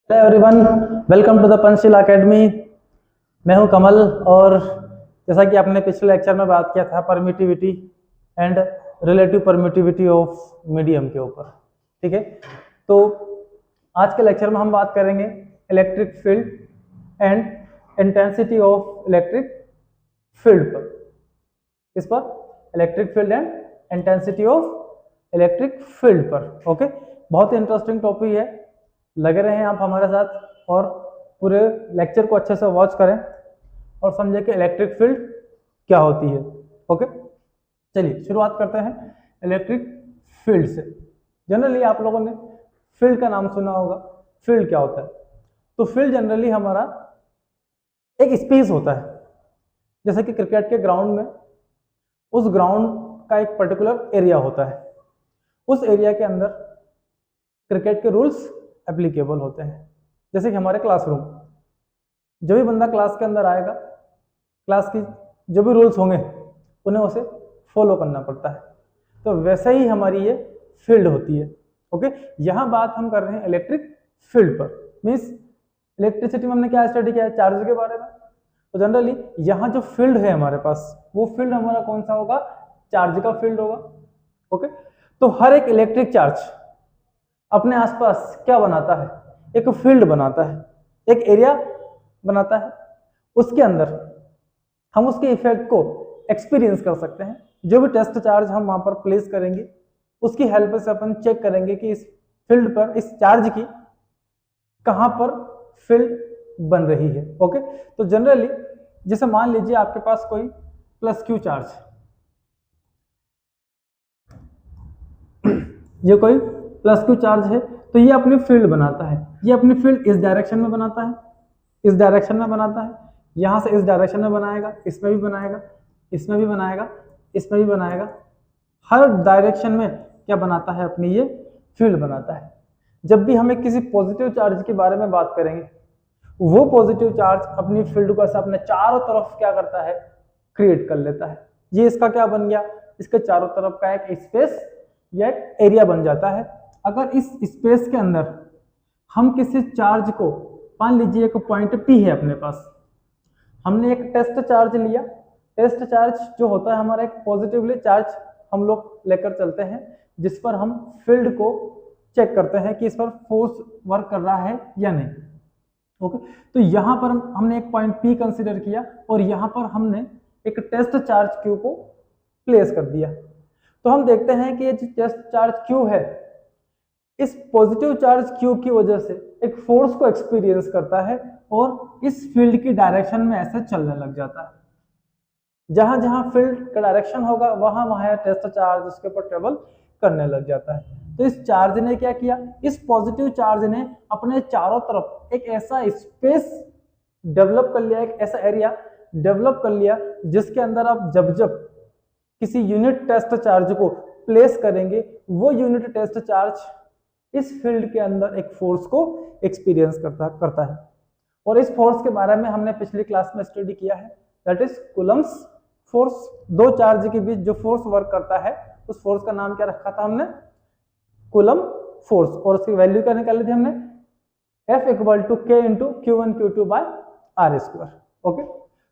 Hello everyone, welcome to the Panchsheel academy. मैं हूं कमल। और जैसा कि आपने पिछले लेक्चर में बात किया था permittivity and relative permittivity of medium के ऊपर, ठीक है। तो आज के लेक्चर में हम बात करेंगे electric field and intensity of electric field पर। इस पर electric field and intensity of electric field पर। ओके, बहुत ही इंटरेस्टिंग टॉपिक है। लगे रहें आप हमारे साथ और पूरे लेक्चर को अच्छे से वॉच करें और समझें कि इलेक्ट्रिक फील्ड क्या होती है। ओके, चलिए शुरुआत करते हैं इलेक्ट्रिक फील्ड से। जनरली आप लोगों ने फील्ड का नाम सुना होगा। फील्ड क्या होता है? तो फील्ड जनरली हमारा एक स्पेस होता है, जैसे कि क्रिकेट के ग्राउंड में उस ग्राउंड का एक पर्टिकुलर एरिया होता है। उस एरिया के अंदर क्रिकेट के रूल्स एप्लीकेबल होते हैं। जैसे कि हमारे क्लासरूम, जो भी बंदा क्लास के अंदर आएगा, क्लास की जो भी रूल्स होंगे उन्हें उसे फॉलो करना पड़ता है। तो वैसे ही हमारी ये फील्ड होती है। ओके, यहाँ बात हम कर रहे हैं इलेक्ट्रिक फील्ड पर। मीन्स इलेक्ट्रिसिटी में हमने क्या स्टडी किया है? चार्ज के बारे में। तो जनरली यहाँ जो फील्ड है हमारे पास, वो फील्ड हमारा कौन सा होगा? चार्ज का फील्ड होगा। ओके, तो हर एक इलेक्ट्रिक चार्ज अपने आसपास क्या बनाता है? एक फील्ड बनाता है, एक एरिया बनाता है। उसके अंदर हम उसके इफेक्ट को एक्सपीरियंस कर सकते हैं। जो भी टेस्ट चार्ज हम वहां पर प्लेस करेंगे, उसकी हेल्प से अपन चेक करेंगे कि इस फील्ड पर, इस चार्ज की कहां पर फील्ड बन रही है। ओके, तो जनरली जैसे मान लीजिए आपके पास कोई प्लस क्यू चार्ज, ये कोई प्लस क्यू चार्ज है, तो ये अपनी फील्ड बनाता है। ये अपनी फील्ड इस डायरेक्शन में बनाता है, इस डायरेक्शन में बनाता है, यहां से इस डायरेक्शन में बनाएगा, इसमें भी बनाएगा, इसमें भी बनाएगा, इसमें भी बनाएगा। हर डायरेक्शन में क्या बनाता है? अपनी ये फील्ड बनाता है। जब भी हमें किसी पॉजिटिव चार्ज के बारे में बात करेंगे, वो पॉजिटिव चार्ज अपनी फील्ड को ऐसा अपने चारों तरफ क्या करता है? क्रिएट कर लेता है। ये इसका क्या बन गया? इसके चारों तरफ का एक स्पेस या एक एरिया बन जाता है। अगर इस स्पेस के अंदर हम किसी चार्ज को, मान लीजिए एक पॉइंट P है अपने पास, हमने एक टेस्ट चार्ज लिया। टेस्ट चार्ज जो होता है हमारा, एक पॉजिटिवली चार्ज हम लोग लेकर चलते हैं, जिस पर हम फील्ड को चेक करते हैं कि इस पर फोर्स वर्क कर रहा है या नहीं। ओके, तो यहां पर हमने एक पॉइंट P कंसीडर किया और यहां पर हमने एक टेस्ट चार्ज Q को प्लेस कर दिया। तो हम देखते हैं कि ये जो टेस्ट चार्ज Q है, इस पॉजिटिव चार्ज Q की वजह से एक फोर्स को एक्सपीरियंस करता है और इस फील्ड की डायरेक्शन में ऐसे चलने लग जाता है। जहां जहां फील्ड का डायरेक्शन होगा, वहां वहां टेस्ट चार्ज उसके ऊपर ट्रेवल करने लग जाता है। तो इस चार्ज ने क्या किया? इस पॉजिटिव चार्ज ने अपने चारों तरफ एक ऐसा स्पेस डेवलप कर लिया, एक ऐसा एरिया डेवलप कर लिया, जिसके अंदर आप जब जब किसी यूनिट टेस्ट चार्ज को प्लेस करेंगे, वो यूनिट टेस्ट चार्ज इस फील्ड के अंदर एक फोर्स को एक्सपीरियंस करता है। और इस फोर्स के बारे में हमने पिछली क्लास में स्टडी किया है, दैट इज कूलम्स फोर्स। दो चार्ज के बीच जो फोर्स वर्क करता है, उस फोर्स का नाम क्या रखा था हमने? Coulomb force. और उसकी वैल्यू क्या निकाली थी हमने? F equal to K into Q1 Q2 by R square. Okay,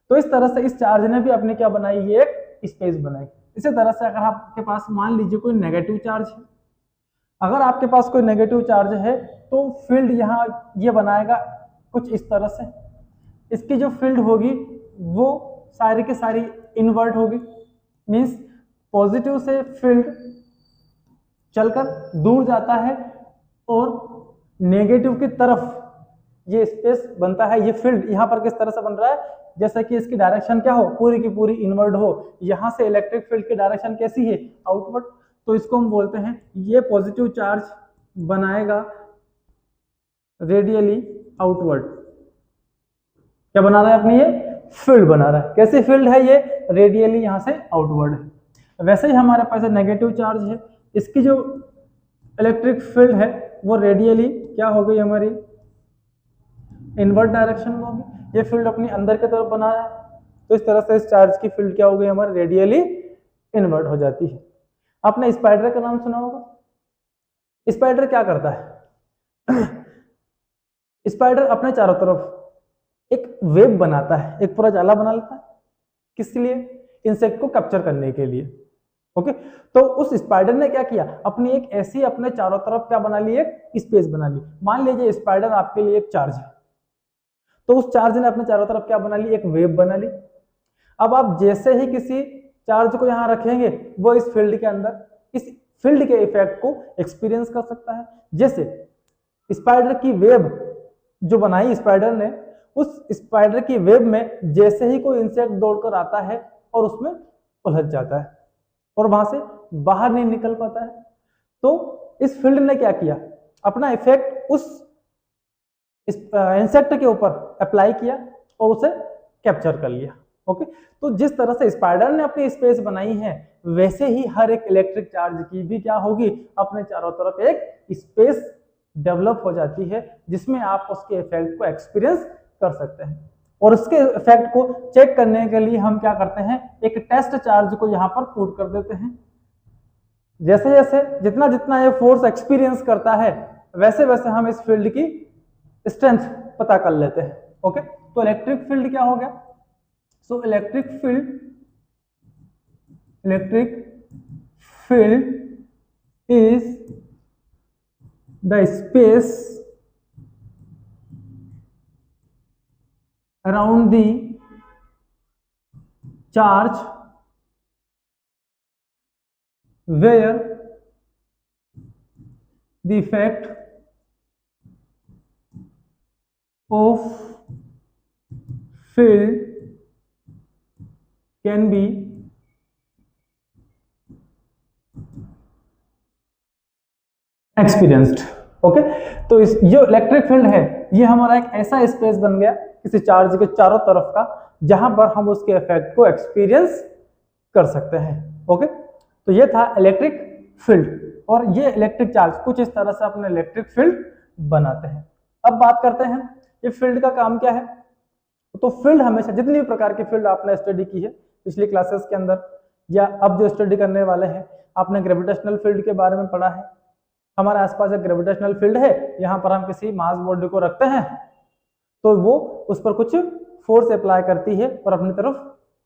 तो इस तरह से इस चार्ज ने भी अपने क्या बनाई? ये एक स्पेस बनाई। इसी तरह से अगर आपके पास मान लीजिए कोई नेगेटिव चार्ज है, अगर आपके पास कोई नेगेटिव चार्ज है, तो फील्ड यहाँ ये बनाएगा कुछ इस तरह से। इसकी जो फील्ड होगी वो सारी की सारी इन्वर्ट होगी। मीन्स पॉजिटिव से फील्ड चलकर दूर जाता है और नेगेटिव की तरफ ये स्पेस बनता है। ये फील्ड यहाँ पर किस तरह से बन रहा है? जैसे कि इसकी डायरेक्शन क्या हो? पूरी की पूरी इनवर्ड हो। यहाँ से इलेक्ट्रिक फील्ड की डायरेक्शन कैसी है? आउटवर्ड। तो इसको हम बोलते हैं, ये पॉजिटिव चार्ज बनाएगा रेडियली आउटवर्ड। क्या बना रहा है? अपनी ये फील्ड बना रहा है। कैसी फील्ड है ये? रेडियली यहाँ से आउटवर्ड है। वैसे ही हमारे पास नेगेटिव चार्ज है, इसकी जो इलेक्ट्रिक फील्ड है वो रेडियली क्या हो गई? हमारी इनवर्ट डायरेक्शन में होगी। ये फील्ड अपनी अंदर की तरफ बना रहा है, तो इस तरह से इस चार्ज की फील्ड क्या हो गई? हमारी रेडियली इनवर्ट हो जाती है। आपने स्पाइडर का नाम सुना होगा। स्पाइडर क्या करता है? स्पाइडर अपने चारों तरफ एक वेब बनाता है, एक पूरा जाला बना लेता है, किस लिए? इंसेक्ट को कैप्चर करने के लिए। ओके, तो उस स्पाइडर ने क्या किया, अपनी एक ऐसी अपने चारों तरफ क्या बना ली, एक स्पेस बना ली। मान लीजिए स्पाइडर आपके लिए एक चार्ज है, तो उस चार्ज ने अपने चारों तरफ क्या बना ली, एक वेब बना ली। अब आप जैसे ही किसी चार्ज को यहां रखेंगे, वो इस फील्ड के अंदर इस फील्ड के इफेक्ट को एक्सपीरियंस कर सकता है। जैसे स्पाइडर की वेब जो बनाई स्पाइडर ने, उस स्पाइडर की वेब में जैसे ही कोई इंसेक्ट दौड़कर आता है और उसमें उलझ जाता है और वहां से बाहर नहीं निकल पाता है, तो इस फील्ड ने क्या किया, अपना इफेक्ट उस इंसेक्ट के ऊपर अप्लाई किया और उसे कैप्चर कर लिया। ओके, तो जिस तरह से स्पाइडर ने अपनी स्पेस बनाई है, वैसे ही हर एक इलेक्ट्रिक चार्ज की भी क्या होगी, अपने चारों तरफ एक स्पेस डेवलप हो जाती है, जिसमें आप उसके इफेक्ट को एक्सपीरियंस कर सकते हैं। और उसके इफेक्ट को चेक करने के लिए हम क्या करते हैं, एक टेस्ट चार्ज को यहां पर पुट कर देते हैं। जैसे जैसे जितना जितना ये फोर्स एक्सपीरियंस करता है, वैसे वैसे हम इस फील्ड की स्ट्रेंथ पता कर लेते हैं। ओके, तो इलेक्ट्रिक फील्ड क्या हो गया, so electric field is the space around the charge where the effect of field can be experienced। Okay, तो इस जो इलेक्ट्रिक फील्ड है, ये हमारा एक ऐसा स्पेस बन गया किसी चार्ज के चारों तरफ का, जहां पर हम उसके इफेक्ट को एक्सपीरियंस कर सकते हैं। ओके, तो ये था इलेक्ट्रिक फील्ड, और ये इलेक्ट्रिक चार्ज कुछ इस तरह से अपने इलेक्ट्रिक फील्ड बनाते हैं। अब बात करते हैं ये फील्ड का काम क्या है। तो फील्ड हमेशा, जितनी भी प्रकार की फील्ड आपने स्टडी की है पिछली क्लासेस के अंदर, या अब जो स्टडी करने वाले हैं, आपने ग्रेविटेशनल फील्ड के बारे में पढ़ा है। हमारे आसपास एक ग्रेविटेशनल फील्ड है, यहाँ पर हम किसी मास बॉडी को रखते हैं तो वो उस पर कुछ फोर्स अप्लाई करती है और अपनी तरफ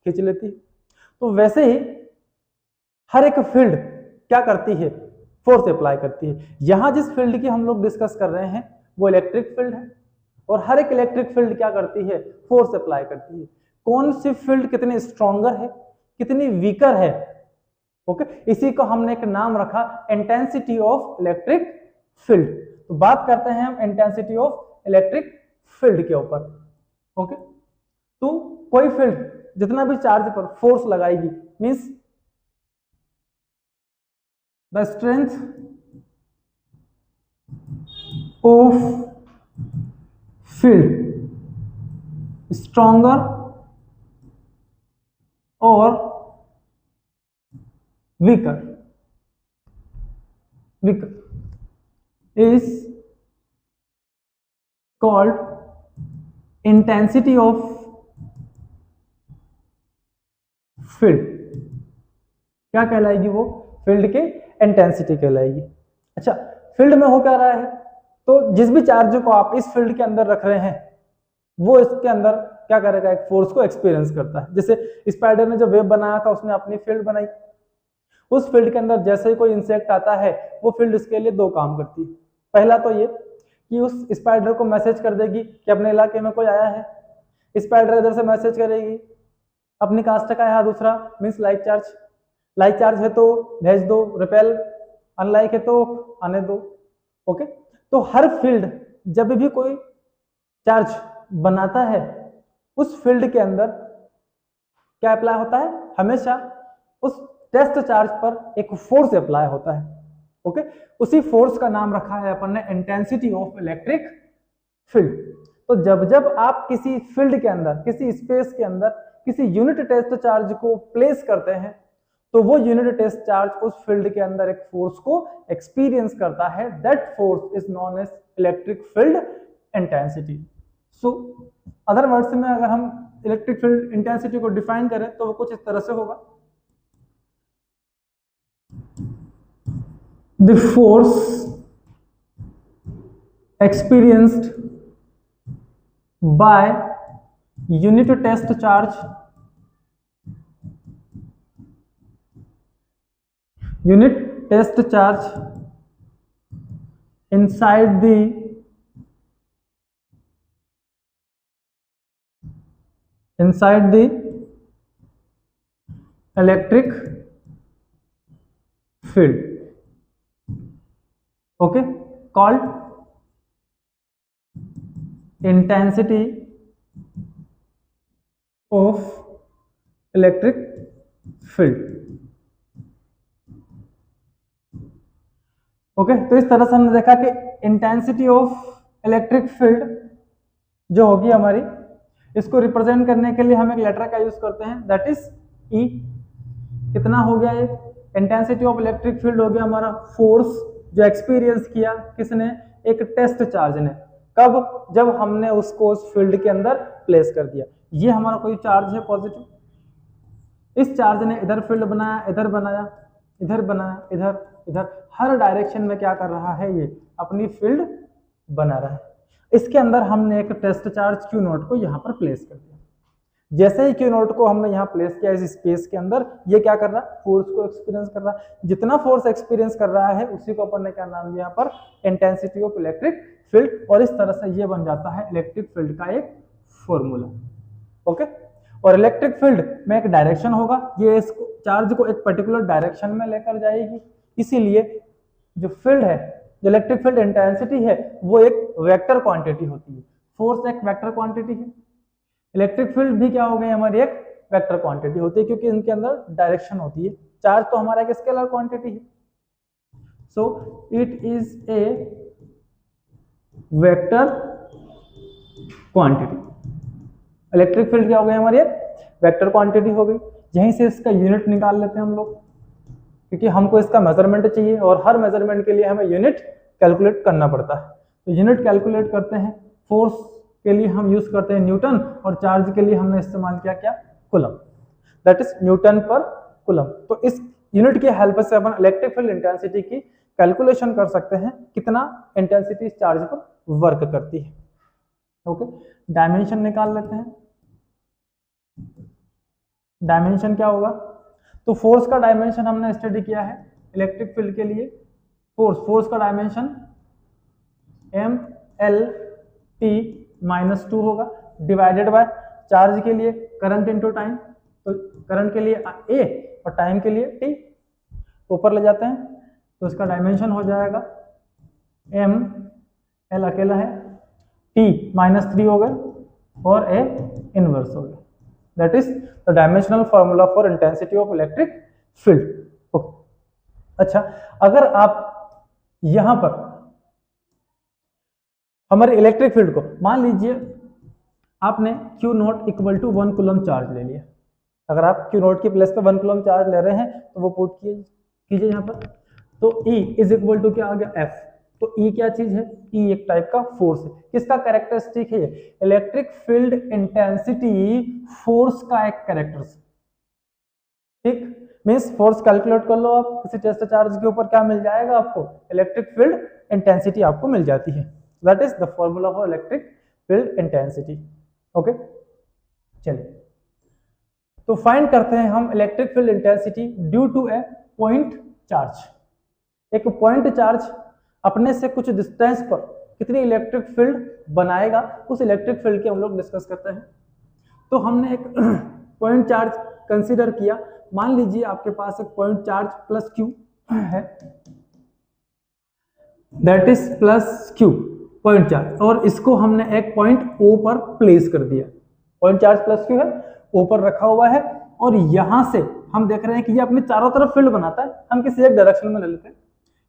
खींच लेती है। तो वैसे ही हर एक फील्ड क्या करती है, फोर्स अप्लाई करती है। यहां जिस फील्ड की हम लोग डिस्कस कर रहे हैं वो इलेक्ट्रिक फील्ड है, और हर एक इलेक्ट्रिक फील्ड क्या करती है, फोर्स अप्लाई करती है। कौन सी फील्ड कितनी स्ट्रॉन्गर है, कितनी वीकर है, ओके, इसी को हमने एक नाम रखा इंटेंसिटी ऑफ इलेक्ट्रिक फील्ड। तो बात करते हैं हम इंटेंसिटी ऑफ इलेक्ट्रिक फील्ड के ऊपर। ओके, तो कोई फील्ड जितना भी चार्ज पर फोर्स लगाएगी, means the strength of field stronger और weaker is called intensity of field। क्या कहलाएगी वो, फील्ड के इंटेंसिटी कहलाएगी। अच्छा, फील्ड में हो क्या रहा है, तो जिस भी चार्ज को आप इस फील्ड के अंदर रख रहे हैं, वो इसके अंदर क्या करेगा, एक फोर्स को एक्सपीरियंस करता है। जैसे स्पाइडर ने जो वेब बनाया था, उसने अपनी फील्ड बनाई, उस फील्ड के अंदर जैसे ही कोई इंसेक्ट आता है, वो फील्ड उसके लिए दो काम करती है। पहला तो ये कि उस स्पाइडर को मैसेज कर देगी कि अपने इलाके में कोई आया है, स्पाइडर इधर से मैसेज करेगी अपनी कास्ट का है। दूसरा मीन्स लाइक चार्ज है तो भेज दो, रिपेल, अनलाइक है तो आने दो। ओके, तो हर फील्ड जब भी कोई चार्ज बनाता है, उस फील्ड के अंदर क्या अप्लाई होता है, हमेशा उस टेस्ट चार्ज पर एक फोर्स अप्लाई होता है। ओके, उसी फोर्स का नाम रखा है अपन ने इंटेंसिटी ऑफ इलेक्ट्रिक फील्ड। तो जब जब आप किसी फील्ड के अंदर, किसी स्पेस के अंदर किसी यूनिट टेस्ट चार्ज को प्लेस करते हैं, तो वो यूनिट टेस्ट चार्ज उस फील्ड के अंदर एक फोर्स को एक्सपीरियंस करता है। That force is known as electric field intensity. So other words में अगर हम इलेक्ट्रिक फील्ड इंटेंसिटी को डिफाइन करें तो वो कुछ इस तरह से होगा, the force experienced by unit test charge, unit test charge inside the electric field, okay, called intensity of electric field, okay. तो इस तरह से हमने देखा कि इंटेंसिटी ऑफ इलेक्ट्रिक फील्ड जो होगी हमारी, इसको रिप्रेजेंट करने के लिए हम एक लेटर का यूज करते हैं, दैट इज ई। कितना हो गया ये इंटेंसिटी ऑफ इलेक्ट्रिक फील्ड? हो गया हमारा फोर्स जो एक्सपीरियंस किया किसने? एक टेस्ट चार्ज ने। कब? जब हमने उसको उस फील्ड के अंदर प्लेस कर दिया। ये हमारा कोई चार्ज है पॉजिटिव, इस चार्ज ने इधर फील्ड बनाया, इधर बनाया, इधर बनाया, इधर इधर, हर डायरेक्शन में क्या कर रहा है? ये अपनी फील्ड बना रहा है। इसके अंदर हमने एक टेस्ट चार्ज क्यू नॉट को यहाँ पर प्लेस कर दिया। जैसे ही क्यू नॉट को हमने यहाँ प्लेस किया इस स्पेस के अंदर, ये क्या कर रहा है? फोर्स को एक्सपीरियंस कर रहा है। जितना फोर्स एक्सपीरियंस कर रहा है उसी को अपन ने क्या नाम दिया यहाँ पर? Intensity of electric field. और इस तरह से ये बन जाता है इलेक्ट्रिक फील्ड का एक फॉर्मूला, ओके। और इलेक्ट्रिक फील्ड में एक डायरेक्शन होगा, ये इसको चार्ज को एक पर्टिकुलर डायरेक्शन में लेकर जाएगी। इसीलिए जो फील्ड है, जो इलेक्ट्रिक फील्ड इंटेंसिटी है, वो एक वेक्टर क्वांटिटी होती है। फोर्स एक वेक्टर क्वांटिटी है, इलेक्ट्रिक फील्ड भी क्या हो गई हमारी? एक वेक्टर क्वांटिटी होती है, क्योंकि इनके अंदर डायरेक्शन होती है। चार्ज तो हमारा एक स्केलर क्वांटिटी है, so it is a vector quantity. Electric field क्या हो गई हमारी? एक वेक्टर क्वांटिटी हो गई। यहीं से इसका यूनिट निकाल लेते हैं हम लोग, क्योंकि हमको इसका मेजरमेंट चाहिए और हर मेजरमेंट के लिए हमें यूनिट कैलकुलेट करना पड़ता है। तो यूनिट कैलकुलेट करते हैं। फोर्स के लिए हम यूज करते हैं न्यूटन, और चार्ज के लिए हमने इस्तेमाल किया क्या? कूलम, दैट इज न्यूटन पर कूलम। तो इस यूनिट की हेल्प से अपन इलेक्ट्रिक फील्ड इंटेंसिटी की कैलकुलेशन कर सकते हैं, कितना इंटेंसिटी इस चार्ज पर वर्क करती है, ओके। डायमेंशन निकाल लेते हैं। डायमेंशन क्या होगा? तो फोर्स का डायमेंशन हमने स्टडी किया है इलेक्ट्रिक फील्ड के लिए। फोर्स का डायमेंशन mL/t-2 होगा, डिवाइडेड बाय चार्ज के लिए करंट इनटू टाइम। तो करंट के लिए A और टाइम के लिए T, ऊपर ले जाते हैं तो इसका डायमेंशन हो जाएगा mL अकेला है, T-3 हो गए और A इनवर्स हो गया। That is the dimensional formula for intensity of electric field, okay. अच्छा, अगर आप यहां पर हमारे इलेक्ट्रिक फील्ड को, मान लीजिए आपने Q nought equal to 1 coulomb charge ले लिया। अगर आप Q नॉट की प्लेस पे 1 कूलम चार्ज ले रहे हैं तो वो पुट कीजिए यहाँ पर। तो E इज इक्वल टू क्या आ गया? F। तो E क्या चीज है? E एक टाइप का फोर्स है। किसका कैरेक्टरिस्टिक है? इलेक्ट्रिक फील्ड इंटेंसिटी फोर्स का एक कैरेक्टरिस्टिक, ठीक। मींस फोर्स कैलकुलेट कर लो आप किसी टेस्ट चार्ज के ऊपर, क्या मिल जाएगा आपको? इलेक्ट्रिक फील्ड इंटेंसिटी आपको मिल जाती है। That is the formula for electric field intensity, okay. चलिए तो फाइंड करते हैं हम electric field intensity due to a point charge. एक पॉइंट चार्ज अपने से कुछ डिस्टेंस पर कितनी इलेक्ट्रिक फील्ड बनाएगा, उस इलेक्ट्रिक फील्ड की हम लोग डिस्कस करते हैं। तो हमने एक पॉइंट चार्ज कंसीडर किया। मान लीजिए आपके पास एक पॉइंट चार्ज प्लस Q है, that is plus Q point charge, और इसको हमने एक पॉइंट O पर प्लेस कर दिया। पॉइंट चार्ज प्लस Q है, O पर रखा हुआ है, और यहां से हम देख रहे हैं कि ये अपने चारों तरफ फील्ड बनाता है। हम किसी एक डायरेक्शन में ले लेते हैं।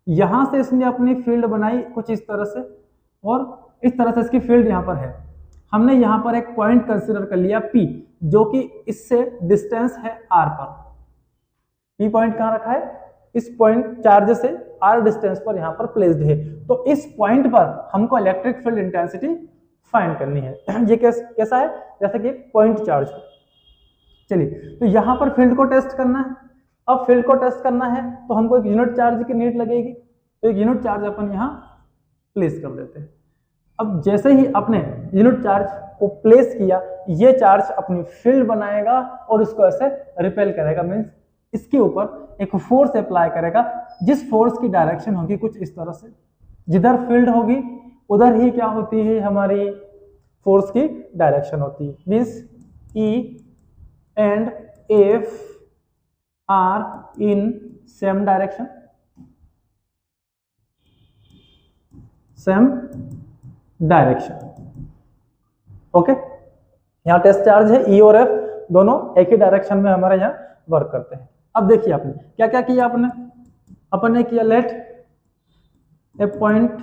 यहां से इसने अपनी फील्ड बनाई कुछ इस तरह से, और इस तरह से इसकी फील्ड यहां पर है। हमने यहां पर एक पॉइंट कंसीडर कर लिया P, जो कि इससे डिस्टेंस है R पर। P पॉइंट कहां रखा है? इस पॉइंट चार्ज से R डिस्टेंस पर यहां पर प्लेस्ड है। तो इस पॉइंट पर हमको इलेक्ट्रिक फील्ड इंटेंसिटी फाइंड करनी है। ये कैसा है? जैसे कि पॉइंट चार्ज। चलिए, तो यहां पर फील्ड को टेस्ट करना है। अब फील्ड को टेस्ट करना है तो हमको एक यूनिट चार्ज की नीड लगेगी, तो एक यूनिट चार्ज अपन यहां प्लेस कर देते हैं। अब जैसे ही अपने यूनिट चार्ज को प्लेस किया, ये चार्ज अपनी फील्ड बनाएगा और उसको ऐसे रिपेल करेगा, मीन्स इसके ऊपर एक फोर्स अप्लाई करेगा, जिस फोर्स की डायरेक्शन होगी कुछ इस तरह से, जिधर फील्ड होगी उधर ही क्या होती है हमारी फोर्स की डायरेक्शन होती है, means E and F are in same direction, same direction. Okay, यहाँ टेस्ट चार्ज है E और F दोनों एक ही डायरेक्शन में हमारे यहाँ वर्क करते हैं। अब देखिए आपने क्या क्या किया, अपन ने किया let a point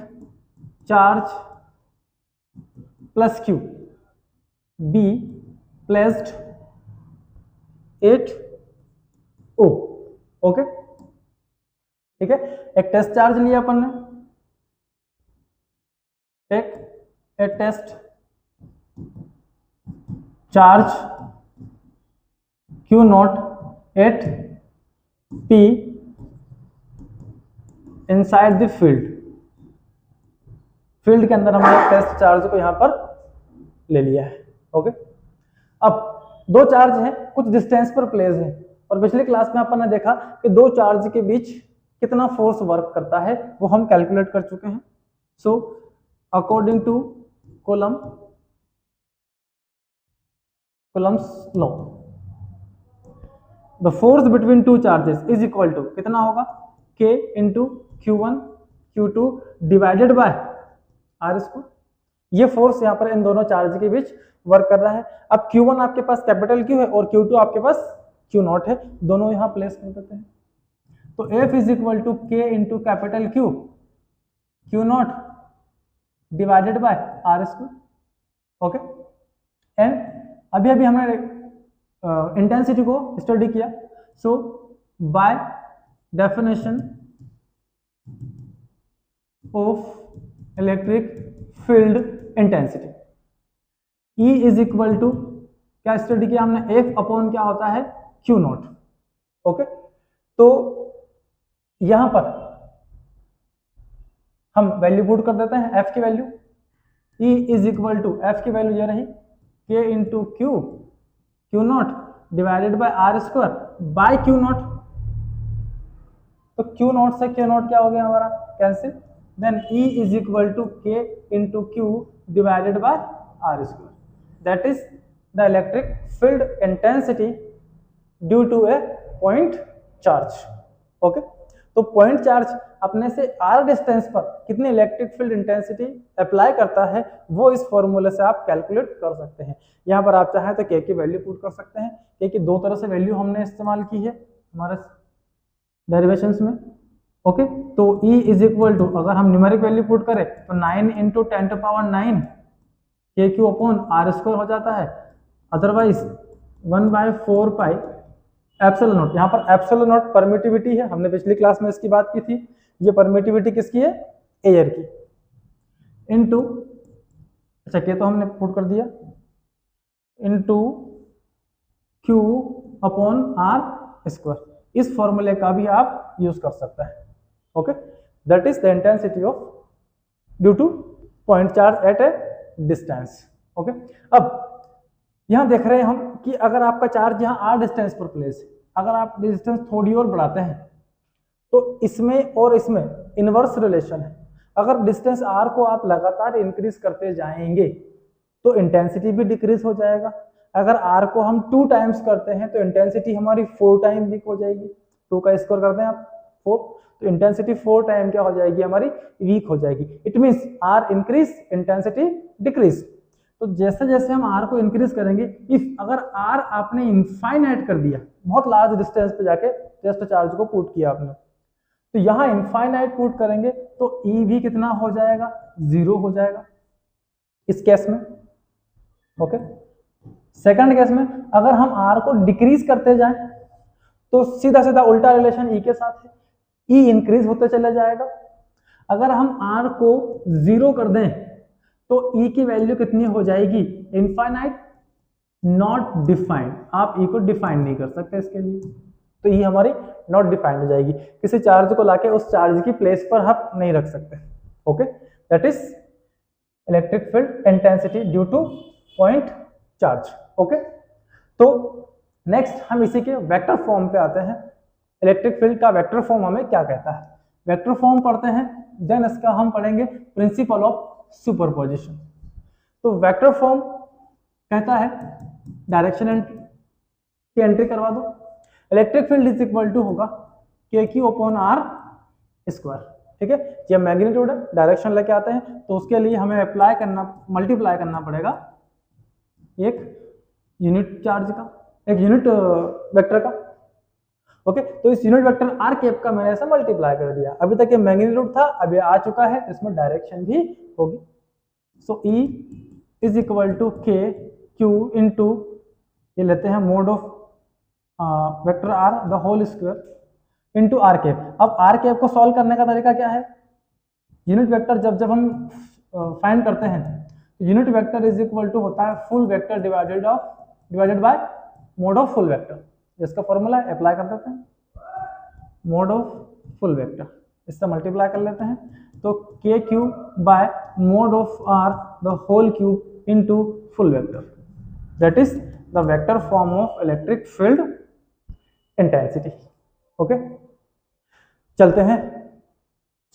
charge plus Q be placed at O। Okay, ठीक है, एक टेस्ट चार्ज लिया अपन ने, take a test charge Q nought at P inside the field, field के अंदर हमने टेस्ट चार्ज को यहां पर ले लिया है। ओके, अब दो चार्ज हैं, कुछ डिस्टेंस पर प्लेस है, और पिछले क्लास में अपन ने देखा कि दो चार्ज के बीच कितना फोर्स वर्क करता है वो हम कैलकुलेट कर चुके हैं। So according to Coulomb's law, the force between two charges is equal to कितना होगा, K into Q1 Q2 divided by R square. ये फोर्स यहाँ पर इन दोनों चार्ज के बीच वर्क कर रहा है। अब Q1 आपके पास कैपिटल Q है और Q2 आपके पास Q नॉट है, दोनों यहाँ प्लेस कर देते हैं। तो F is equal to K into capital Q Q not divided by R square. Okay, and अभी हमने इंटेंसिटी को स्टडी किया। So by definition of electric field intensity, E is equal to क्या स्टडी किया हमने, F अपॉन क्या होता है Q नॉट। ओके, तो यहां पर हम वैल्यू पुट कर देते हैं, F की value, E is equal to F की वैल्यू ये रही K into Q not divided by R square by Q nought. तो Q नॉट से Q नॉट क्या हो गया हमारा, cancel, then E is equal to K into Q divided by R square, that is the electric field intensity due to a point charge. Okay, तो point charge अपने से R distance पर कितनी electric field intensity apply करता है वो इस फॉर्मूले से आप कैलकुलेट कर सकते हैं। यहाँ पर आप चाहें तो K की वैल्यू पुट कर सकते हैं, K की दो तरह से वैल्यू हमने इस्तेमाल की है हमारे डेरिवेशंस में। ओके, तो E इज इक्वल टू अगर हम न्यूमेरिक वैल्यू पुट करें तो 9 into 10 to power 9 KQ upon R square हो जाता है, अदरवाइज 1/4 पाई एप्सिलॉन नॉट। यहाँ पर एप्सिलॉन नॉट परमिटिविटी है, हमने पिछली क्लास में इसकी बात की थी, ये परमिटिविटी किसकी है, एयर की, इनटू अच्छा K तो हमने पुट कर दिया, into Q upon R square. इस फॉर्मूले का भी आप यूज कर सकते हैं। Okay, that is the intensity of due two point charge at A distance. Okay, अब यहां देख रहे हैं हम कि अगर आपका चार्ज यहाँ R डिस्टेंस पर प्लेस है, अगर आप डिस्टेंस थोड़ी और बढ़ाते हैं तो इसमें और इसमें इनवर्स रिलेशन है। अगर डिस्टेंस R को आप लगातार इंक्रीज करते जाएंगे तो इंटेंसिटी भी डिक्रीज हो जाएगा। अगर R को हम 2 टाइम्स करते हैं तो इंटेंसिटी हमारी 4 टाइम वीक हो जाएगी। 2 का स्क्वायर करते हैं आप 4, तो इंटेंसिटी 4 टाइम क्या हो जाएगी हमारी, वीक हो जाएगी। It means R increase intensity decrease. तो जैसे जैसे हम R को इंक्रीज करेंगे, इफ अगर R आपने इनफाइनाइट कर दिया, बहुत लार्ज डिस्टेंस पे जाके टेस्ट चार्ज को पुट किया आपने, तो यहाँ इनफाइनाइट पुट करेंगे तो E भी कितना हो जाएगा, 0 हो जाएगा इस केस में। ओके, सेकंड केस में अगर हम R को डिक्रीज करते जाएं तो सीधा सीधा उल्टा रिलेशन E के साथ है, E इंक्रीज होते चला जाएगा। अगर हम R को 0 कर दें तो E की वैल्यू कितनी हो जाएगी, इनफाइनाइट, नॉट डिफाइंड। आप E को डिफाइन नहीं कर सकते इसके लिए, तो E हमारी नॉट डिफाइंड हो जाएगी। किसी चार्ज को लाके उस चार्ज की प्लेस पर हम नहीं रख सकते। Okay, that is electric field intensity due two point charge. Okay, तो नेक्स्ट हम इसी के वेक्टर फॉर्म पे आते हैं। इलेक्ट्रिक फील्ड का वेक्टर फॉर्म हमें क्या कहता है, वेक्टर फॉर्म पढ़ते हैं, देन इसका हम पढ़ेंगे प्रिंसिपल ऑफ सुपरपोजिशन। तो वेक्टर फॉर्म कहता है डायरेक्शन की एंट्री करवा दो, electric field is equal to होगा K Q upon r square. ठीक है, ये मैग्नीट्यूड है, डायरेक्शन लेके आते हैं तो उसके लिए हमें अप्लाई करना, मल्टीप्लाई करना पड़ेगा एक यूनिट चार्ज का, एक यूनिट वेक्टर का। ओके, तो इस यूनिट वेक्टर आर कैप का मैंने ऐसा मल्टीप्लाई कर दिया। अभी तक ये मैग्नीट्यूड था, अब ये आ चुका है, इसमें डायरेक्शन भी होगी। So E is equal to K Q into, ये लेते हैं mod of vector R the whole square into R cap. अब आर कैप को सॉल्व करने का तरीका क्या है, यूनिट वेक्टर जब हम फाइंड करते हैं तो unit vector is equal to होता है full vector divided by mod of full vector. इसका फॉर्मूला अप्लाई कर देते हैं, मोड ऑफ फुल वेक्टर, इससे मल्टीप्लाई कर लेते हैं तो K Q by mod of R the whole cube into full vector, that is the vector form of electric field intensity. Okay, चलते हैं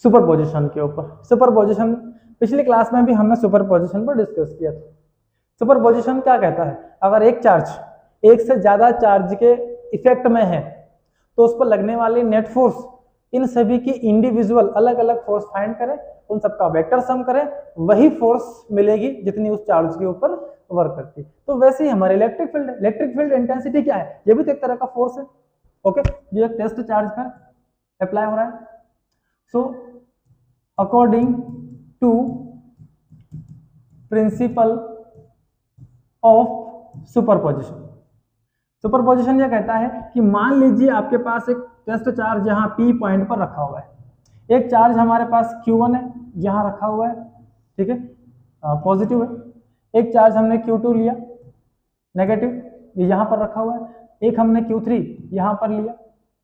सुपरपोजिशन के ऊपर। सुपरपोजिशन पिछली क्लास में भी हमने सुपरपोजिशन पर डिस्कस किया था। सुपरपोजिशन क्या कहता है, अगर एक चार्ज एक से ज्यादा चार्ज के इफेक्ट में है तो उस पर लगने वाली नेट फोर्स, इन सभी की इंडिविजुअल अलग अलग फोर्स फाइंड करें, उन सबका वेक्टर सम करें, वही फोर्स मिलेगी जितनी उस चार्ज के ऊपर वर्क करती। तो वैसे ही हमारे इलेक्ट्रिक फील्ड इंटेंसिटी क्या है, ये भी तो एक तरह का फोर्स है। ओके, ये एक टेस्ट चार्ज पर अप्लाई हो रहा है। So according to principle of superposition, superposition यह कहता है कि मान लीजिए आपके पास एक टेस्ट चार्ज यहाँ P पॉइंट पर रखा हुआ है, एक चार्ज हमारे पास Q1 है यहाँ रखा हुआ है, ठीक है, पॉजिटिव है, एक चार्ज हमने Q2 लिया नेगेटिव, ये यहाँ पर रखा हुआ है, एक हमने Q3 यहाँ पर लिया।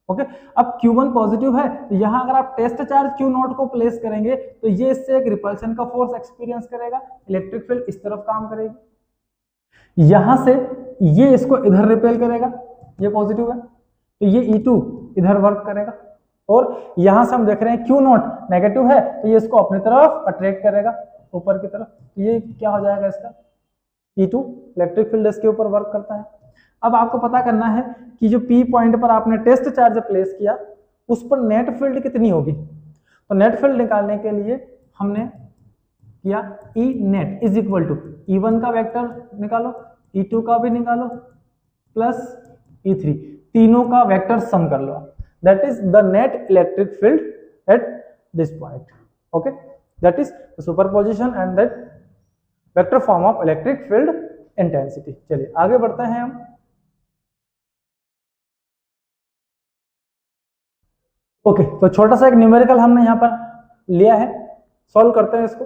ओके, अब Q1 पॉजिटिव है तो यहाँ अगर आप टेस्ट चार्ज Q0 को प्लेस करेंगे तो ये इससे एक रिपल्शन का फोर्स एक्सपीरियंस करेगा, इलेक्ट्रिक फील्ड इस तरफ काम करेगी, यहां से ये इसको इधर रिपेल करेगा, ये पॉजिटिव है तो ये E2 इधर वर्क करेगा, और यहां से हम देख रहे हैं Q0 नेगेटिव है तो ये इसको अपनी तरफ अट्रैक्ट करेगा ऊपर की तरफ, तो ये क्या हो जाएगा इसका E2, इलेक्ट्रिक फील्ड इसके ऊपर वर्क करता है। अब आपको पता करना है कि जो P पॉइंट पर आपने टेस्ट चार्ज प्लेस किया उस पर नेट फील्ड कितनी होगी, तो नेट फील्ड निकालने के लिए हमने किया E net is equal to E1 का वेक्टर निकालो, E2 का भी निकालो प्लस E3, तीनों का वेक्टर सम कर लो, that is the net electric field at this point. Okay, that is superposition and that vector form of electric field intensity. चलिए आगे बढ़ते हैं हम। ओके, तो छोटा सा एक न्यूमेरिकल हमने यहाँ पर लिया है, सॉल्व करते हैं इसको।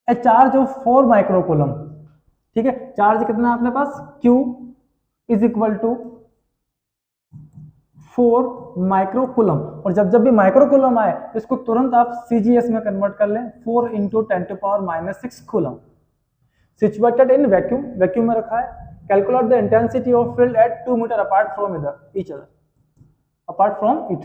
ए चार्ज ऑफ 4 माइक्रोकूलम, ठीक है, चार्ज कितना है अपने पास Q is equal to 4 microcoulomb, और जब भी माइक्रोकूलम आए इसको तुरंत आप CGS में कन्वर्ट कर लें, 4 into 10⁻⁻6 coulomb, situated in vacuum, vacuum में रखा है। Calculate the intensity of field at 2 metre apart from each other, apart from it.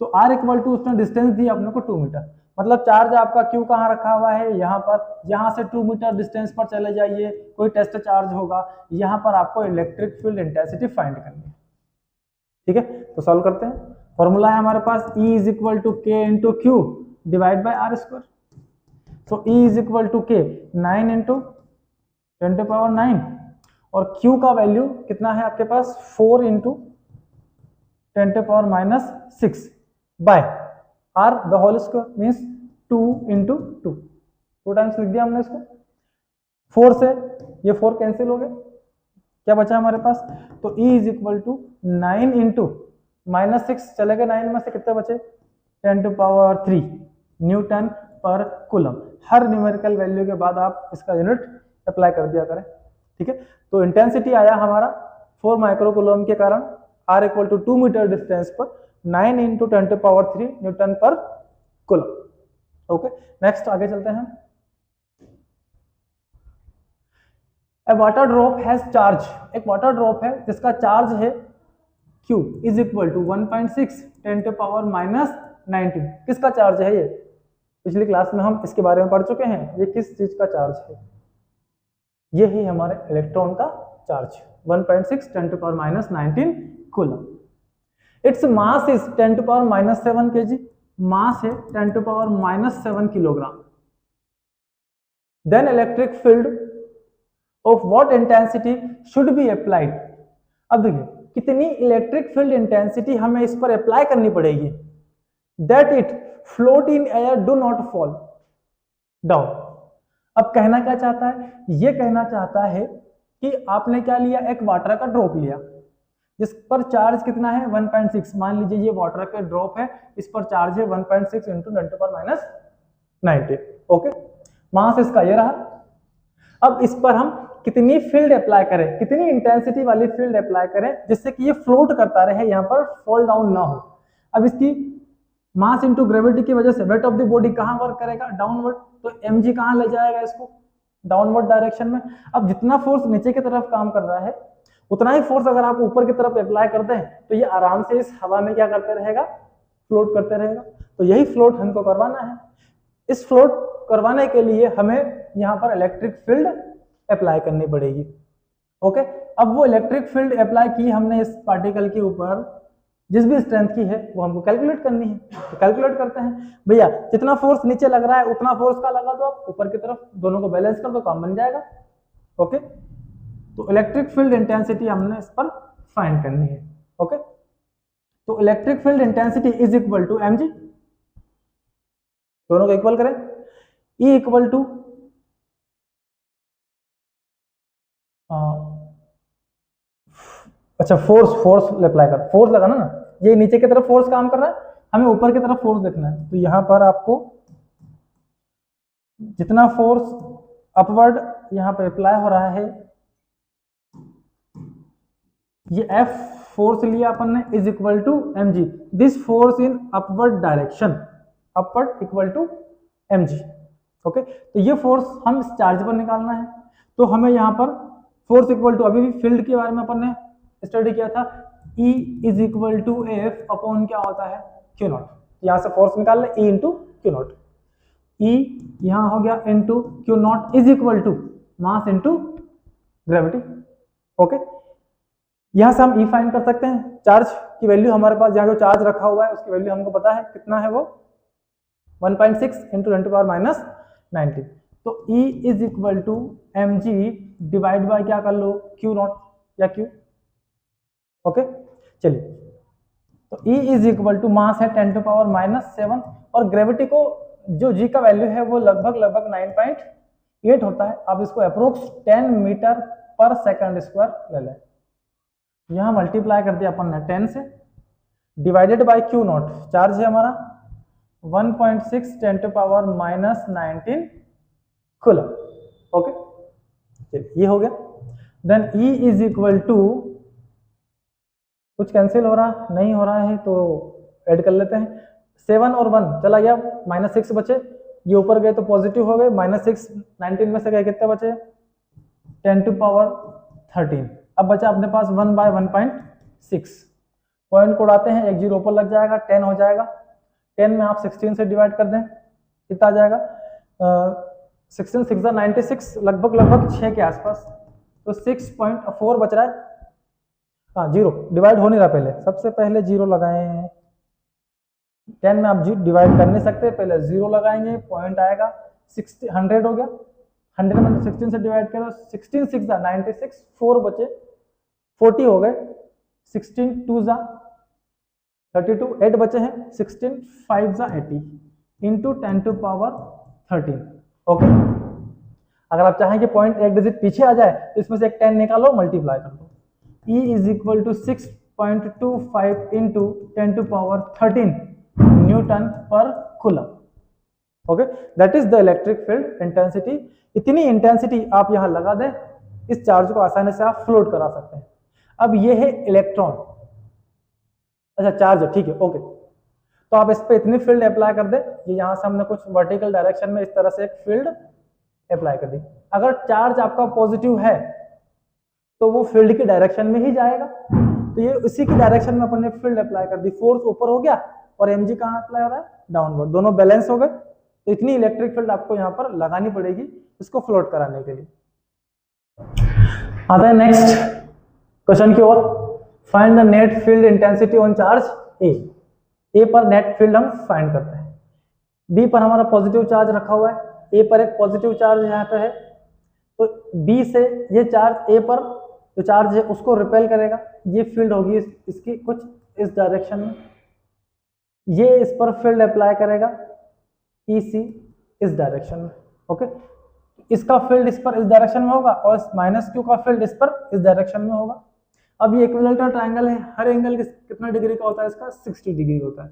तो R इक्वल टू उसने डिस्टेंस दी अपने को 2 मीटर, मतलब चार्ज आपका Q कहाँ रखा हुआ है यहाँ पर, यहाँ से 2 मीटर डिस्टेंस पर चले जाइए, कोई टेस्ट चार्ज होगा, यहाँ पर आपको इलेक्ट्रिक फील्ड इंटेंसिटी फाइंड करनी है। ठीक है, तो सॉल्व करते हैं। फॉर्मूला है हमारे पास E is equal to K into Q divide by R square. So E is equal to K 9 into 10⁻⁹, और Q का वैल्यू कितना है आपके पास 4 into 10⁻⁻6 by R the whole square means 2 into 2 times लिख दिया हमने इसको। 4 से ये 4 कैंसिल हो गए, क्या बचा हमारे पास, तो E is equal to 9 into -6 चले गए, 9 में से कितने बचे 10⁻³ न्यूटन पर कूलम। हर न्यूमेरिकल वैल्यू के बाद आप इसका यूनिट अप्लाई कर दिया करें। ठीक है, तो इंटेंसिटी आया हमारा 4 माइक्रोकूलम के कारण R equal to 2 metre distance पर 9 इंटू 10⁻³ न्यूटन पर कूलम। ओके, नेक्स्ट आगे चलते हैं। A water drop has charge, एक वाटर ड्रॉप है जिसका चार्ज है Q इज इक्वल टू 1.6 10⁻⁻19। किसका चार्ज है ये? पिछली क्लास में हम इसके बारे में पढ़ चुके हैं। ये किस चीज का चार्ज है? ये ही हमारे इलेक्ट्रॉन का charge 1.6 10⁻⁻19 coulomb. Its mass is 10⁻⁻7 kg, mass है 10⁻⁻7 kilogram. Then electric field of what intensity should be applied. अब देखिए कितनी इलेक्ट्रिक फील्ड इंटेंसिटी हमें इस पर अप्लाई करनी पड़ेगी, that it float in air do not fall down. अब कहना क्या चाहता है? ये कहना चाहता है कि आपने क्या लिया, एक वाटर का ड्रॉप लिया जिस पर चार्ज कितना है 1.6। मान लीजिए ये वाटर का ड्रॉप है, इस पर चार्ज है 1.6 इंटू 10⁻⁻19। ओके, मास इसका ये रहा। अब इस पर हम कितनी फील्ड अप्लाई करें, कितनी इंटेंसिटी वाली फील्ड अप्लाई करें जिससे कि ये फ्लोट करता रहे, यहाँ पर फॉल डाउन ना हो। अब इसकी मास इंटू ग्रेविटी की वजह से वेट ऑफ द बॉडी कहाँ वर्क करेगा? डाउनवर्ड। तो mg कहाँ ले जाएगा इसको? डाउनवर्ड डायरेक्शन में। अब जितना फोर्स नीचे की तरफ काम कर रहा है उतना ही फोर्स अगर आप ऊपर की तरफ अप्लाई करते हैं तो ये आराम से इस हवा में क्या करते रहेगा? फ्लोट करते रहेगा। तो यही फ्लोट हमको करवाना है। इस फ्लोट करवाने के लिए हमें यहाँ पर इलेक्ट्रिक फील्ड अप्लाई करनी पड़ेगी। ओके, अब वो इलेक्ट्रिक फील्ड अप्लाई की हमने इस पार्टिकल के ऊपर, जिस भी स्ट्रेंथ की है वो हमको कैलकुलेट करनी है। तो कैलकुलेट करते हैं भैया, जितना फोर्स नीचे लग रहा है उतना फोर्स का लगा दो आप ऊपर की तरफ, दोनों को बैलेंस कर दो, काम बन जाएगा। ओके, तो इलेक्ट्रिक फील्ड इंटेंसिटी हमने इस पर फाइंड करनी है। ओके, तो electric field intensity is equal to mg, दोनों को इक्वल करें। E इक्वल टू अच्छा फोर्स अप्लाई कर, फोर्स लगाना ना, ये नीचे की तरफ फोर्स काम कर रहा है, हमें ऊपर की तरफ फोर्स देखना है। तो यहां पर आपको जितना फोर्स अपवर्ड यहां पे अप्लाई हो रहा है, ये F फोर्स लिया अपन ने is equal to mg, this force in upward direction, upward equal to mg। Okay, तो ये फोर्स हम इस चार्ज पर निकालना है। तो हमें यहाँ पर फोर्स इक्वल टू, अभी भी फील्ड के बारे में अपन ने स्टडी किया था, E is equal to F upon क्या होता है Q नॉट। यहाँ से फोर्स निकाल ले E into Q nought. E यहाँ हो गया into Q nought is equal to mass into gravity. Okay, यहाँ से हम E फाइंड कर सकते हैं। चार्ज की वैल्यू हमारे पास, यहाँ जो चार्ज रखा हुआ है उसकी वैल्यू हमको पता है कितना है, वो 1.6 इंटू 10⁻⁻19। तो E is equal to mg divide by क्या कर लो, Q नॉट या Q। ओके, चलिए, तो E is equal to mass है 10⁻⁻7 और ग्रेविटी को जो G का वैल्यू है वो लगभग 9.8 होता है। आप इसको अप्रोक्स 10 मीटर पर सेकंड स्क्वायर ले लें। यहाँ मल्टीप्लाई कर दिया अपन ने 10 से, divided by Q not, charge है हमारा 1.6 10⁻⁻19 कूलम। ओके, चलिए ये हो गया। Then E is equal to, कुछ कैंसिल हो रहा नहीं हो रहा है तो ऐड कर लेते हैं, 7 और 1 चला गया, -6 बचे, ये ऊपर गए तो पॉजिटिव हो गए, -6 19 में से गए कितने बचे 10⁻13। अब बचा अपने पास 1/1.6, पॉइंट को उड़ाते हैं, एक जीरो ऊपर लग जाएगा, 10 हो जाएगा। 10 में आप 16 से डिवाइड कर दें, कितना आ जाएगा 16 6 96, लगभग 6 के आसपास। तो 6.4 बच रहा है। हाँ, जीरो डिवाइड हो नहीं रहा, पहले सबसे पहले जीरो लगाएं। 10 में आप डिवाइड कर नहीं सकते, पहले जीरो लगाएंगे, पॉइंट आएगा 100 हो गया। 100 में 16 से डिवाइड करो, 16 6 96, 4 बचे, 40 हो गए, 16 2 32, 8 बचे हैं, 16 5 80 इंटू 10⁻13। ओके, अगर आप चाहें कि पॉइंट एक डिजिट पीछे आ जाए तो इसमें से एक 10 निकालो, मल्टीप्लाई कर दो। E is equal to 6.25 into 10⁻13 newton पर coulomb. Okay, that is the electric field intensity. इतनी इंटेंसिटी आप यहां लगा दें, इस चार्ज को आसानी से आप फ्लोट करा सकते हैं। अब ये है इलेक्ट्रॉन, अच्छा चार्ज है, ठीक है। ओके, तो आप इस पे इतनी फील्ड अप्लाई कर दे, ये यहां से हमने कुछ वर्टिकल डायरेक्शन में इस तरह से एक फील्ड अप्लाई कर दी। अगर चार्ज आपका पॉजिटिव है तो वो फील्ड की डायरेक्शन में ही जाएगा। तो ये उसी की डायरेक्शन में अपन ने फील्ड अप्लाई कर दी, फोर्स ऊपर हो गया और mg कहाँ अप्लाई हो रहा है, डाउनवर्ड, दोनों बैलेंस हो गए। तो इतनी इलेक्ट्रिक फील्ड आपको यहाँ पर लगानी पड़ेगी इसको फ्लोट कराने के लिए। आता है नेक्स्ट क्वेश्चन की ओर, find the net field intensity on charge A पर नेट फील्ड हम फाइंड करते हैं। बी पर हमारा पॉजिटिव चार्ज रखा हुआ है, ए पर एक पॉजिटिव चार्ज यहाँ पे है, तो बी से ये चार्ज ए पर जो चार्ज है उसको रिपेल करेगा, ये फील्ड होगी इसकी कुछ इस डायरेक्शन में, ये इस पर फील्ड अप्लाई करेगा ईसी इस डायरेक्शन में। ओके, इसका फील्ड इस पर इस डायरेक्शन में होगा और माइनस क्यू का फील्ड इस पर इस डायरेक्शन में होगा। अब ये इक्विलेटरल ट्रायंगल है, हर एंगल कितना डिग्री का होता है, इसका 60 डिग्री होता है।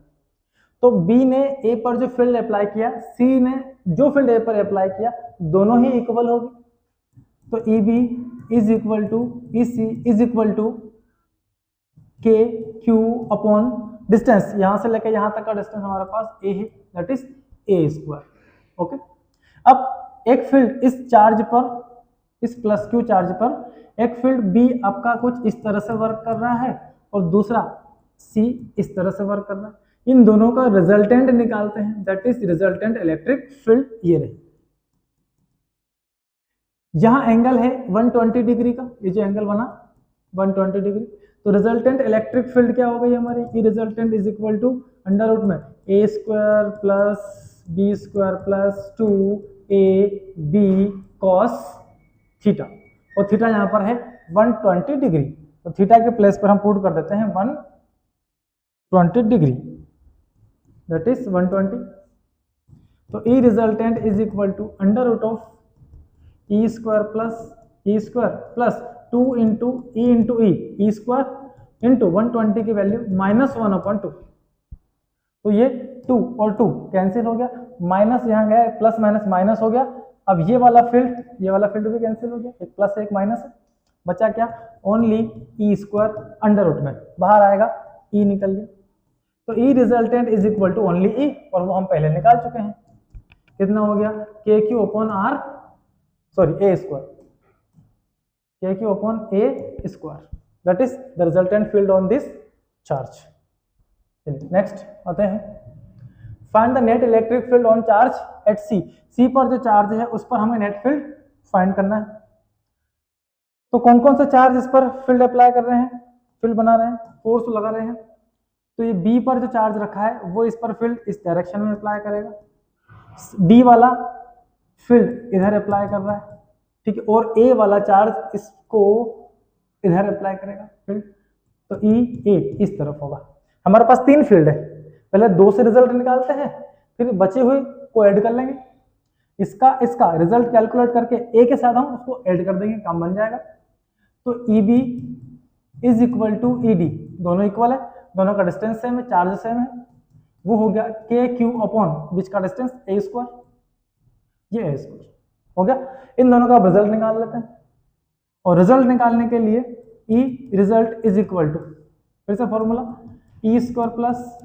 तो बी ने ए पर जो फील्ड अप्लाई किया, सी ने जो फील्ड ए पर अप्लाई किया, दोनों ही इक्वल होगी। तो E B is equal to E C is equal to K Q upon distance, यहां से लेकर यहां तक का डिस्टेंस हमारे पास ए है, that is a square. Okay, अब एक फील्ड इस चार्ज पर, इस प्लस क्यू चार्ज पर एक फील्ड बी आपका कुछ इस तरह से वर्क कर रहा है और दूसरा सी इस तरह से वर्क कर रहा है, इन दोनों का रिजल्टेंट निकालते हैं, that is resultant electric field. ये रही, यहां एंगल है 120 डिग्री का, ये जो एंगल बना 120 डिग्री, तो रिजल्टेंट इलेक्ट्रिक फील्ड क्या हो गई हमारी, E resultant is equal to under root में A square plus B square plus 2 AB cos theta, और थीटा यहाँ पर है 120 डिग्री, तो थीटा के प्लेस पर हम पुट कर देते हैं 120 डिग्री, दैट इज 120। तो E resultant is equal to under root of E square plus 2 into E square into 120 की वैल्यू -1/2। तो ये 2 और 2 कैंसिल हो गया, माइनस यहाँ गया, प्लस माइनस माइनस हो गया। अब ये वाला फील्ड भी कैंसिल हो गया, एक प्लस एक माइनस है, बचा क्या, only E square under root में बाहर आएगा, ई निकल गया। तो E resultant is equal to only E, और वो हम पहले निकाल चुके हैं, कितना हो गया, K Q upon R, sorry A square, K Q upon A square, that is the resultant field on this charge. Next आते हैं, find the net electric field on charge at C. C पर जो charge है उस पर हमें net field find करना है। तो कौन कौन से चार्ज इस पर फील्ड अप्लाई कर रहे हैं, फील्ड बना रहे हैं, फोर्स लगा रहे हैं। तो ये बी पर जो चार्ज रखा है वो इस पर फील्ड इस डायरेक्शन में अप्लाई करेगा, डी वाला फील्ड इधर अप्लाई कर रहा है, ठीक है, और ए वाला चार्ज इसको इधर अप्लाई करेगा फील्ड, तो ई ए इस तरफ होगा। हमारे पास 3 फील्ड है, पहले 2 से रिजल्ट निकालते हैं, फिर बचे हुए को ऐड कर लेंगे, इसका रिजल्ट कैलकुलेट करके ए के साथ हम उसको ऐड कर देंगे, काम बन जाएगा। तो E B is equal to E D, दोनों इक्वल है, दोनों का डिस्टेंस सेम है, चार्ज सेम है, वो हो गया के क्यू अपॉन बीच का डिस्टेंस ए स्क्वायर, ये ए स्क्वायर हो गया। इन दोनों का रिजल्ट निकाल लेते हैं, और रिजल्ट निकालने के लिए E result is equal to, फिर से formula, E square plus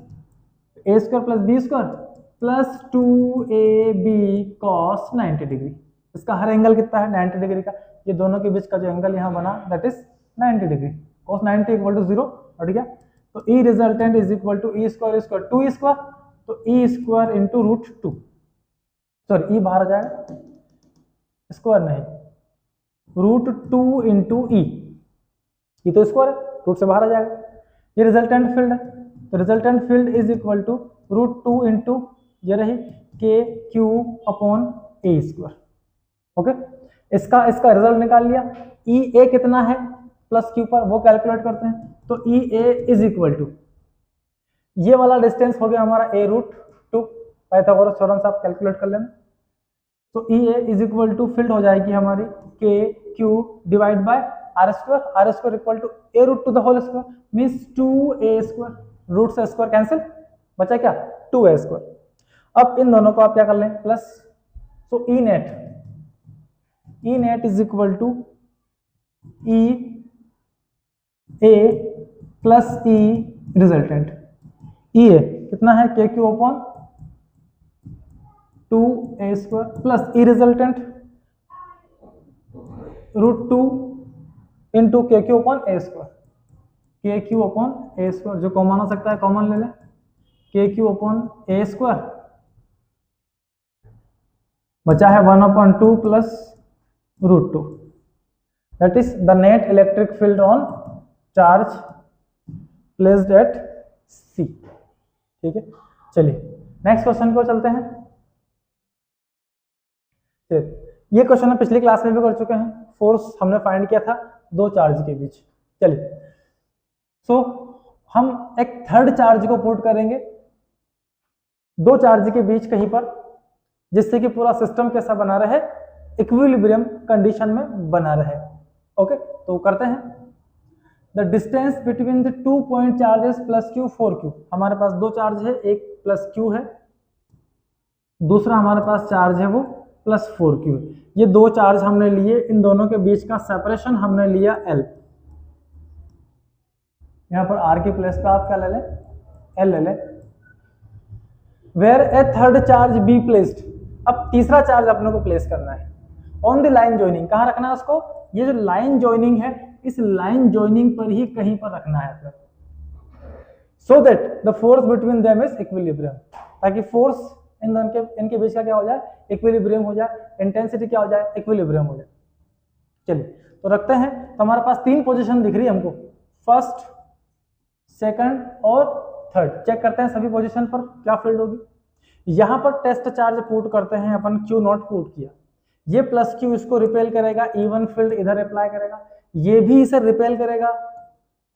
A square plus B square plus 2AB cos 90 degree. इसका हर एंगल कितना है, 90 डिग्री का, ये दोनों के बीच का जो एंगल यहाँ बना that is 90 degree, cos 90 equal to 0 हट गया। तो E resultant is equal to E square square 2 square, तो E square into root 2, sorry E बाहर आ जाएगा, स्क्वायर नहीं, रूट 2 इंटू ई, ये तो स्क्वायर है, रूट से बाहर आ जाएगा, ये रिजल्टेंट फील्ड है। तो resultant field is equal to root 2 into ये रही के क्यू अपॉन ए स्क्वायर। ओके, इसका रिजल्ट निकाल लिया। ई ए कितना है प्लस क्यू पर, वो कैलकुलेट करते हैं। तो E A is equal to, ये वाला डिस्टेंस हो गया हमारा ए रूट 2, पाइथागोरस थ्योरम से आप कैलकुलेट कर लेना। तो E A is equal to field हो जाएगी हमारी K Q divide by R square equal to a root 2 the whole square, means 2a square, root से स्क्वायर कैंसिल, बचा क्या 2a स्क्वायर। अब इन दोनों को आप क्या कर लें, प्लस, तो E net is equal to E A plus E resultant. E A कितना है, के Q upon 2a square plus E resultant root 2 into K Q upon ए स्क्वायर, के क्यू अपॉन ए स्क्वायर, जो कॉमन हो सकता है common ले लें, के क्यू अपॉन ए स्क्वायर, बचा है 1/2 plus √2, that is the net electric field on charge placed at C. ठीक है, चलिए नेक्स्ट क्वेश्चन को चलते हैं। ये क्वेश्चन हम पिछली क्लास में भी कर चुके हैं, फोर्स हमने फाइंड किया था दो चार्ज के बीच। चलिए सो हम एक थर्ड चार्ज को पुट करेंगे दो चार्ज के बीच कहीं पर, जिससे कि पूरा सिस्टम कैसा बना रहे, इक्विलिब्रियम कंडीशन में बना रहे। ओके, तो करते हैं। The distance between the 2 point charges plus Q 4q, हमारे पास दो चार्ज है, एक प्लस क्यू है, दूसरा हमारे पास चार्ज है वो प्लस 4q है। ये दो चार्ज हमने लिए, इन दोनों के बीच का सेपरेशन हमने लिया L। यहां पर R की प्लेस पे आप क्या ले लें, L ले लें। Where a third charge be placed, अब तीसरा चार्ज अपने को प्लेस करना है ऑन द लाइन ज्वाइनिंग। कहां रखना है उसको, ये जो लाइन ज्वाइनिंग है इस लाइन ज्वाइनिंग पर ही कहीं पर रखना है अपने, so that the force between them is equilibrium, ताकि फोर्स इनके बीच का क्या हो जाए, इक्विलिब्रियम हो जाए, इंटेंसिटी क्या हो जाए, इक्विलिब्रियम हो जाए। चलिए तो रखते हैं। तो हमारे पास तीन पोजीशन दिख रही है हमको, फर्स्ट, सेकंड और थर्ड। चेक करते हैं सभी पोजीशन पर क्या फील्ड होगी। यहां पर टेस्ट चार्ज पुट करते हैं अपन, Q0 पुट किया, ये प्लस क्यू इसको रिपेल करेगा, E1 फील्ड इधर अप्लाई करेगा, ये भी इसे रिपेल करेगा,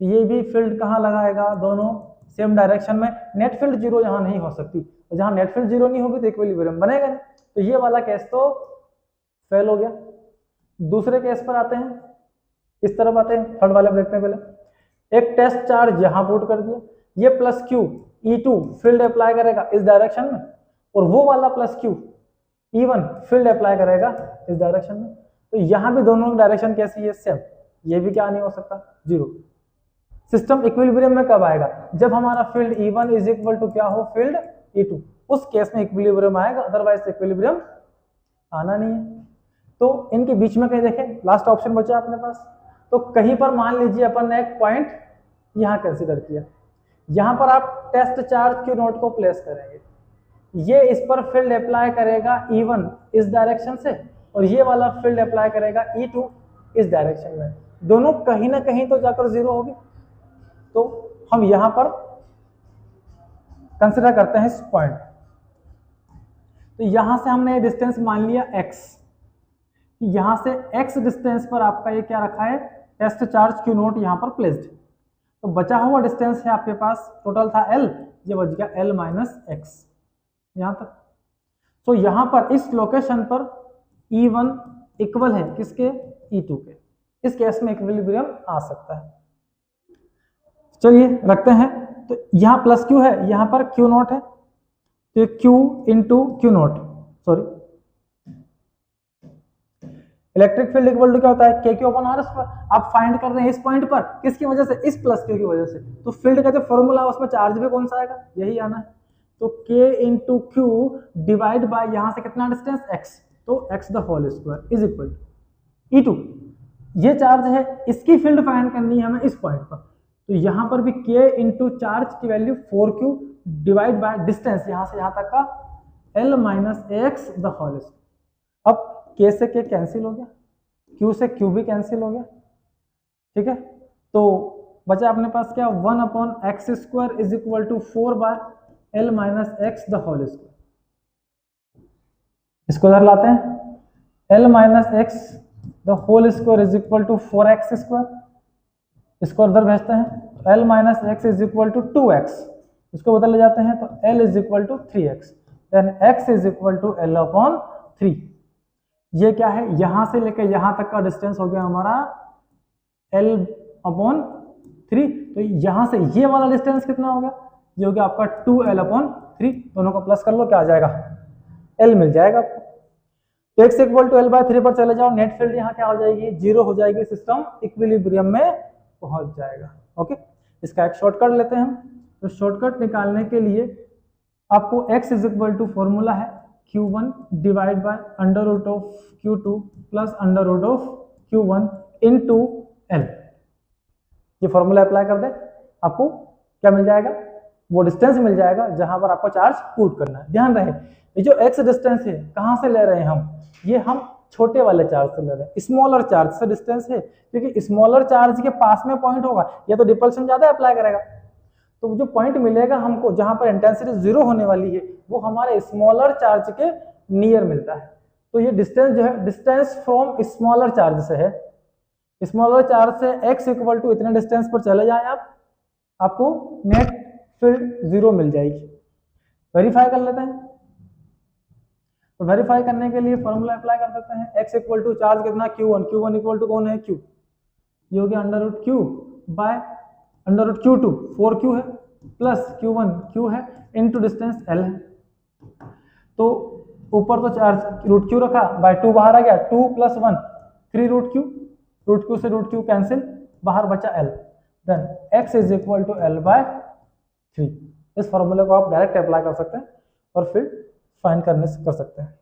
ये भी फील्ड कहां लगाएगा, दोनों सेम डायरेक्शन में। नेट फील्ड जीरो यहां नहीं हो सकती, तो जहां नेट फील्ड जीरो नहीं होगी तो इक्विलिब्रियम बनेगा नहीं, तो ये वाला केस तो फेल हो गया। दूसरे केस पर आते हैं, इस तरफ आते हैं, थर्ड वाले में देखते हैं। पहले एक टेस्ट चार्ज यहां पुट कर दिया, ये plus Q E2 field apply करेगा इस डायरेक्शन में, और वो वाला plus Q E1 field apply करेगा इस डायरेक्शन में। तो यहां भी दोनों की डायरेक्शन कैसी है, सेम। ये भी क्या नहीं हो सकता, जीरो। सिस्टम इक्विलिब्रियम में कब आएगा, जब हमारा field E1 is equal to क्या हो, फील्ड E2, उस केस में इक्विलिब्रियम आएगा, अदरवाइज इक्विलिब्रियम आना नहीं है। तो इनके बीच में कहीं देखें, लास्ट ऑप्शन बचा अपने पास, तो कहीं पर मान लीजिए अपन ने एक पॉइंट यहां कंसीडर किया, यहां पर आप टेस्ट चार्ज Q0 को प्लेस करेंगे, ये इस पर फील्ड अप्लाई करेगा E1 इस डायरेक्शन से, और ये वाला फील्ड अप्लाई करेगा E2 इस डायरेक्शन में, दोनों कहीं ना कहीं तो जाकर जीरो होगी। तो हम यहां पर कंसीडर करते हैं इस पॉइंट। तो यहां से हमने डिस्टेंस मान लिया x, यहां से x डिस्टेंस पर आपका ये क्या रखा है, टेस्ट चार्ज Q0 यहां पर प्लेस्ड। तो बचा हुआ डिस्टेंस है आपके पास, टोटल था L, ये बच गया L माइनस x यहां तक। तो यहां पर इस लोकेशन पर E1 इक्वल है किसके, E2 के, इस केस में इक्विलिब्रियम आ सकता है। चलिए रखते हैं। तो यहां प्लस क्यू है, यहां पर Q0 है, तो ये Q into Q0, sorry, electric field equal to क्या होता है, KQ अपॉन R स्क्वायर। आप फाइंड कर रहे हैं इस पॉइंट पर, किसकी वजह से, इस प्लस क्यू की वजह से। तो फील्ड का जो फॉर्मूला है उसमें चार्ज भी कौन सा आएगा, यही आना है। तो K into Q divide by यहां से कितना डिस्टेंस, x, तो x the whole square is equal to E2, ये चार्ज है, इसकी फील्ड फाइंड करनी है हमें इस पॉइंट पर। तो यहां पर भी K इंटू चार्ज की value 4Q divide by distance यहां से यहां तक का L minus x the whole square. अब K से K कैंसिल हो गया, Q से Q भी कैंसिल हो गया, ठीक है। तो बचा अपने पास क्या, 1/x square is equal to 4 by L minus x the whole square. इसको इधर लाते हैं, L minus x the whole square is equal to 4x square, इसको इधर भेजते हैं, L minus x is equal to 2x, इसको उधर ले जाते हैं, तो L is equal to 3x, then x is equal to L upon 3। ये क्या है, यहां से लेकर यहां तक का डिस्टेंस हो गया हमारा L अपॉन 3। तो यहां से ये वाला डिस्टेंस कितना हो गया, ये हो गया आपका 2L अपॉन 3। दोनों को प्लस कर लो, क्या आ जाएगा, L मिल जाएगा आपको। तो x equal to L by 3 पर चले जाओ, नेट फील्ड यहाँ क्या हो जाएगी, जीरो हो जाएगी, सिस्टम इक्विलिब्रियम में पहुंच जाएगा। ओके, इसका एक शॉर्टकट लेते हैं हम। तो शॉर्टकट निकालने के लिए आपको x is equal to formula है Q1 divide by under root of Q2 plus under root of Q1 into L। ये फॉर्मूला अप्लाई कर दे, आपको क्या मिल जाएगा, वो डिस्टेंस मिल जाएगा जहां पर आपको चार्ज पुट करना है। ध्यान रहे ये जो x डिस्टेंस है कहां से ले रहे हैं हम, ये हम छोटे वाले चार्ज से ले रहे हैं, स्मॉलर चार्ज से डिस्टेंस है, क्योंकि स्मॉलर चार्ज के पास में पॉइंट होगा या तो रिपल्शन ज्यादा अप्लाई करेगा, तो जो पॉइंट मिलेगा हमको जहां पर इंटेंसिटी जीरो होने वाली है वो हमारे स्मॉलर चार्ज के नियर मिलता है। तो ये डिस्टेंस जो है डिस्टेंस फ्रॉम स्मॉलर चार्ज से है। स्मॉलर चार्ज से x इक्वल टू इतने डिस्टेंस पर चले जाएं आप, आपको नेट फील्ड जीरो मिल जाएगी। वेरीफाई कर लेते हैं। तो वेरीफाई करने के लिए फॉर्मूला अप्लाई कर देते हैं। x इक्वल टू चार्ज कितना q1, q1 इक्वल टू कौन है q, ये हो गया under root q by under root q2, 4q है प्लस q1 q है इनटू डिस्टेंस l है। तो ऊपर तो चार्ज रूट q रखा बाय 2 बाहर आ गया, 2 प्लस 1 3 रूट q से रूट q कैंसिल, बाहर बचा l, then x is equal to l by 3। इस फॉर्मूले को आप डायरेक्ट अप्लाई कर सकते हैं और फिर फाइंड करने से कर सकते हैं।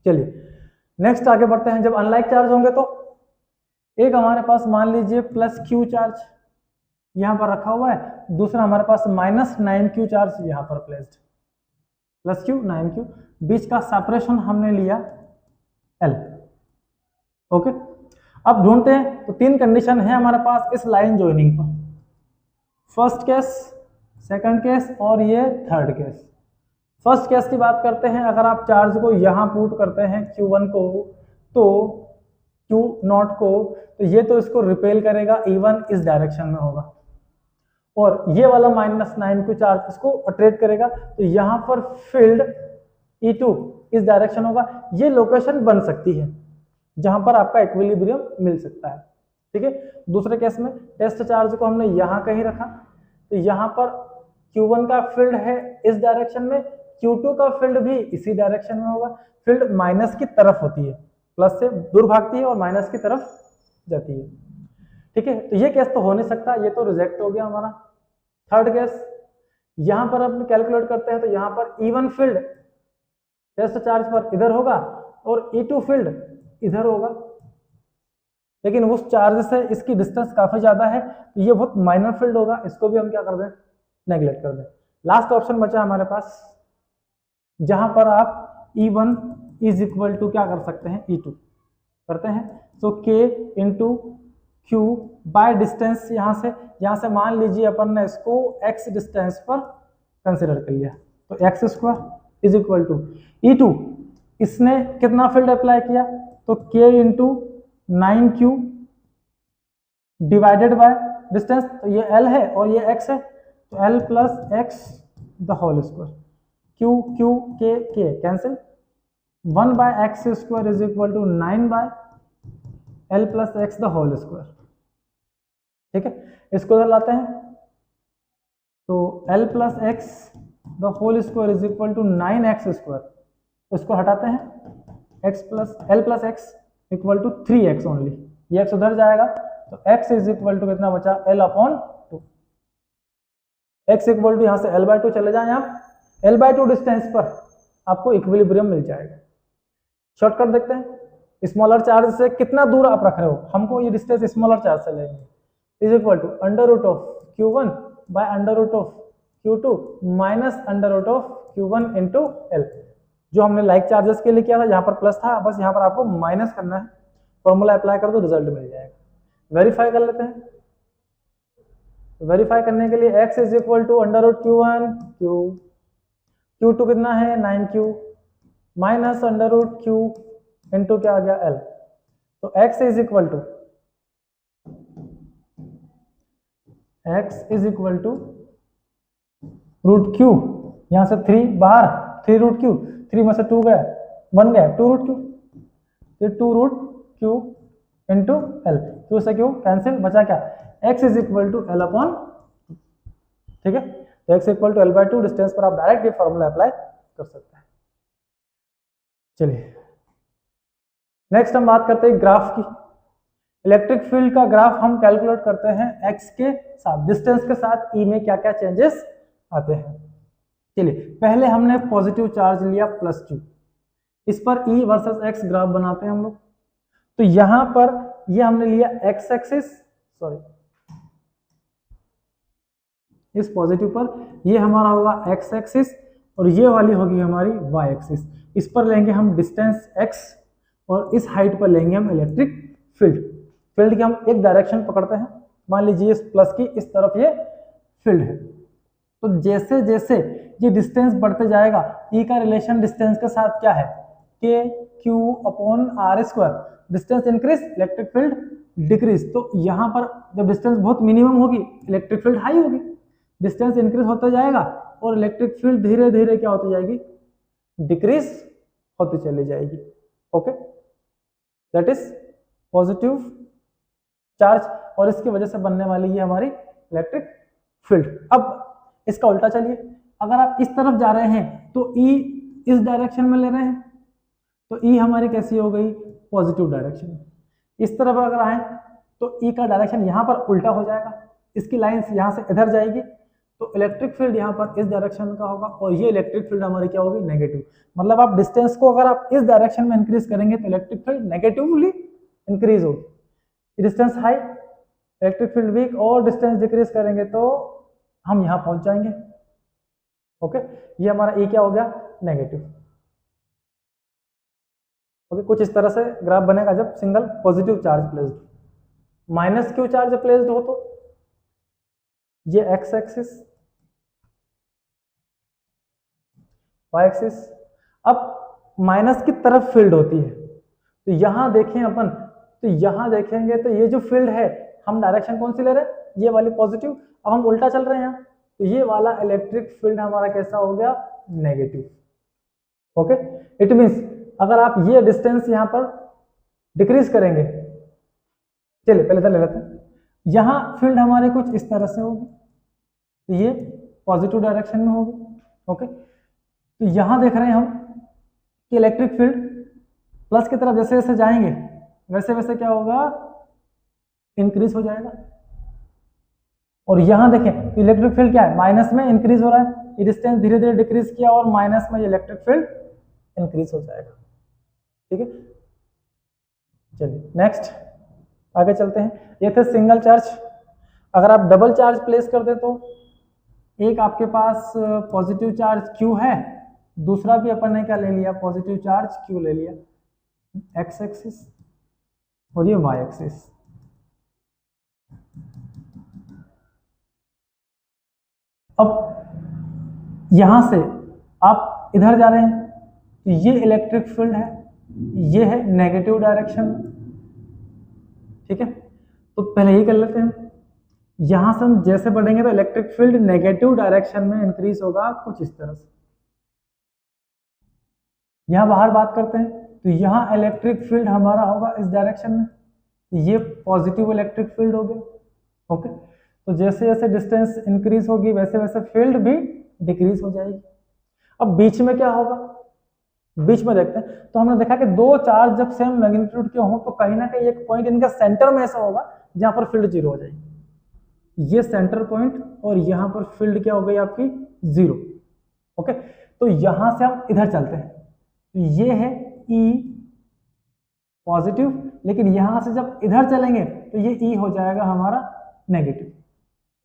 चलिए नेक्स्ट आगे बढ़ते हैं। जब अनलाइक चार्ज होंगे तो एक हमारे पास मान लीजिए प्लस q चार्ज यहां पर रखा हुआ है, दूसरा हमारे पास माइनस 9q चार्ज यहां पर प्लेस्ड, प्लस q 9q, बीच का सेपरेशन हमने लिया l। ओके, अब ढूंढते हैं। तो 3 कंडीशन है हमारे पास इस लाइन ज्वाइनिंग पर, फर्स्ट केस, सेकंड केस और ये थर्ड केस। फर्स्ट केस की बात करते हैं, अगर आप चार्ज को यहां पुट करते हैं q1 को तो q0 को, तो ये तो इसको रिपेल करेगा, इवन इस डायरेक्शन में होगा, और ये वाला माइनस 9q चार्ज इसको अट्रैक्ट करेगा, तो यहां पर फील्ड E2 इस डायरेक्शन होगा। ये लोकेशन बन सकती है जहां पर आपका इक्विलिब्रियम मिल सकता है। ठीक है, दूसरे केस में टेस्ट चार्ज को हमने यहां कहीं रखा, तो यहां पर q1 का फील्ड है इस डायरेक्शन में, q2 का फील्ड भी इसी डायरेक्शन में होगा। फील्ड माइनस की तरफ होती है, प्लस से दूर भागती है और माइनस की तरफ जाती है। ठीक है, तो ये केस तो हो नहीं सकता, ये तो रिजेक्ट हो गया हमारा। थर्ड केस, यहां पर अपन कैलकुलेट करते हैं तो यहां पर E1 फील्ड टेस्ट चार्ज पर इधर होगा और E2 फील्ड इधर होगा, लेकिन उस चार्ज से इसकी डिस्टेंस काफी ज्यादा है, तो ये बहुत माइनर फील्ड होगा, इसको भी हम क्या कर दें, नेग्लेक्ट कर दें। लास्ट ऑप्शन बचा हमारे पास जहां पर आप E1 इज इक्वल टू क्या कर सकते हैं, E2 करते हैं। सो K into Q bye distance, यहां से मान लीजिए अपन ने इसको x डिस्टेंस पर कंसिडर कर लिया, तो X square is equal to E2, इसने कितना फील्ड अप्लाई किया, तो K into 9Q divided by distance, तो ये L है और ये x है, तो L plus x the whole square, Q Q K cancel, 1 by X square is equal to 9 by L plus x the whole square. ठीक है, इसको इधर लाते हैं, तो L plus x the whole square is equal to 9x square, इसको हटाते हैं, x plus L plus x equal to 3x only, ये x उधर जाएगा, तो x इज इक्वल टू कितना बचा, L upon 2। x equal to यहाँ से L बाय 2 चले जाएं आप, L बाय 2 डिस्टेंस पर आपको इक्विलिब्रियम मिल जाएगा। शॉर्टकट देखते हैं, स्मॉलर चार्ज से कितना दूर आप रख रहे हो, हमको ये डिस्टेंस स्मॉलर चार्ज से लेंगे, is equal to under root of Q1 by under root of Q2 minus under root of Q1 into L, जो हमने लाइक चार्जेस के लिए किया था, यहाँ पर प्लस था, बस यहाँ पर आपको माइनस करना है, फॉर्मूला अप्लाई कर दो रिजल्ट मिल जाएगा। वेरीफाई कर लेते हैं। वेरीफाई करने के लिए x is equal to under root Q1 Q2 कितना है 9Q minus under root Q into क्या आ गया L, तो x is equal to root Q, यहां से 3 बाहर, 3 रूट Q, 3 में से 2 गया, 1 गया, 2 रूट Q, फिर 2 रूट Q इंटू L, Q से Q कैंसिल, बचा क्या, x is equal to L upon. ठीक है, तो x equal to L by 2 distance पर आप डायरेक्ट ये फॉर्मूला अप्लाई कर सकते हैं। चलिए नेक्स्ट हम बात करते हैं ग्राफ की। इलेक्ट्रिक फील्ड का ग्राफ हम कैलकुलेट करते हैं x के साथ, डिस्टेंस के साथ E में क्या क्या चेंजेस आते हैं। चलिए पहले हमने पॉजिटिव चार्ज लिया प्लस Q, इस पर E वर्सेस x ग्राफ बनाते हैं हम लोग। तो यहां पर ये हमने लिया एक्स एक्सिस, सॉरी इस पॉजिटिव पर ये हमारा होगा एक्स एक्सिस और ये वाली होगी हमारी वाई एक्सिस। इस पर लेंगे हम डिस्टेंस एक्स और इस हाइट पर लेंगे हम इलेक्ट्रिक फील्ड। फील्ड की हम एक डायरेक्शन पकड़ते हैं, मान लीजिए इस प्लस की इस तरफ ये फील्ड है। तो जैसे जैसे ये डिस्टेंस बढ़ते जाएगा, ई का रिलेशन डिस्टेंस के साथ क्या है, के Q upon r square. Distance increase electric field decrease. तो यहाँ पर जब डिस्टेंस बहुत मिनिमम होगी इलेक्ट्रिक फील्ड हाई होगी, डिस्टेंस इंक्रीज होता जाएगा और इलेक्ट्रिक फील्ड धीरे धीरे क्या होती जाएगी, डिक्रीज होती चली जाएगी। Okay, that is positive charge और इसकी वजह से बनने वाली ये हमारी इलेक्ट्रिक फील्ड। अब इसका उल्टा चलिए, अगर आप इस तरफ जा रहे हैं तो ई इस डायरेक्शन में ले रहे हैं तो ई हमारी कैसी हो गई, पॉजिटिव डायरेक्शन। इस तरफ अगर आए तो ई का डायरेक्शन यहाँ पर उल्टा हो जाएगा, इसकी लाइंस यहाँ से इधर जाएगी तो इलेक्ट्रिक फील्ड यहाँ पर इस डायरेक्शन का होगा और ये इलेक्ट्रिक फील्ड हमारी क्या होगी, नेगेटिव। मतलब आप डिस्टेंस को अगर आप इस डायरेक्शन में इंक्रीज करेंगे तो इलेक्ट्रिक फील्ड नेगेटिवली इंक्रीज होगी। Distance high electric field weak और डिस्टेंस डिक्रीज करेंगे तो हम यहाँ पहुंच जाएंगे। ओके, ये हमारा ए क्या हो गया, नेगेटिव। ओके, कुछ इस तरह से ग्राफ बनेगा जब single positive charge placed. Minus q charge placed हो तो ये एक्स एक्सिस वाई एक्सिस। अब माइनस की तरफ फील्ड होती है तो यहां देखें अपन, तो यहां देखेंगे तो ये जो फील्ड है हम डायरेक्शन कौन सी ले रहे हैं, ये वाली पॉजिटिव। अब हम उल्टा चल रहे हैं तो ये वाला इलेक्ट्रिक फील्ड हमारा कैसा हो गया, नेगेटिव। ओके, इट मींस अगर आप ये डिस्टेंस यहां पर डिक्रीज करेंगे, चलिए पहले तो ले लेते हैं, यहां फील्ड हमारी कुछ इस तरह से होगी तो ये पॉजिटिव डायरेक्शन में होगी। ओके, तो यहां देख रहे हैं हम कि इलेक्ट्रिक फील्ड प्लस की तरफ जैसे जैसे जाएंगे वैसे वैसे क्या होगा, इंक्रीज हो जाएगा। और यहां देखें तो इलेक्ट्रिक फील्ड क्या है, माइनस में इंक्रीज हो रहा है, ये डिस्टेंस धीरे धीरे डिक्रीज किया और माइनस में इलेक्ट्रिक फील्ड इंक्रीज हो जाएगा। ठीक है, चलिए नेक्स्ट आगे चलते हैं। ये थे सिंगल चार्ज। अगर आप डबल चार्ज प्लेस कर दे तो एक आपके पास पॉजिटिव चार्ज Q है, दूसरा भी अपन ने क्या ले लिया, पॉजिटिव चार्ज Q ले लिया, एक्स एक्सिस और ये वाई एक्सिस। अब यहां से आप इधर जा रहे हैं तो ये इलेक्ट्रिक फील्ड है, ये है नेगेटिव डायरेक्शन। ठीक है, तो पहले ही कर लेते हैं। यहां से हम जैसे बढ़ेंगे तो इलेक्ट्रिक फील्ड नेगेटिव डायरेक्शन में इंक्रीज होगा कुछ इस तरह से। यहां बाहर बात करते हैं तो यहां इलेक्ट्रिक फील्ड हमारा होगा इस डायरेक्शन में, ये पॉजिटिव इलेक्ट्रिक फील्ड हो गया। ओके, तो जैसे जैसे डिस्टेंस इंक्रीज होगी वैसे वैसे फील्ड भी डिक्रीज हो जाएगी। अब बीच में क्या होगा, बीच में देखते हैं। तो हमने देखा कि दो चार्ज जब सेम मैग्नीट्यूड के हों तो कहीं ना कहीं एक पॉइंट इनका सेंटर में ऐसा होगा जहां पर फील्ड जीरो हो जाएगी। ये सेंटर पॉइंट और यहां पर फील्ड क्या हो गई आपकी, जीरो। ओके, तो यहां से हम इधर चलते हैं तो ये है E पॉजिटिव, लेकिन यहां से जब इधर चलेंगे तो ये E हो जाएगा हमारा नेगेटिव।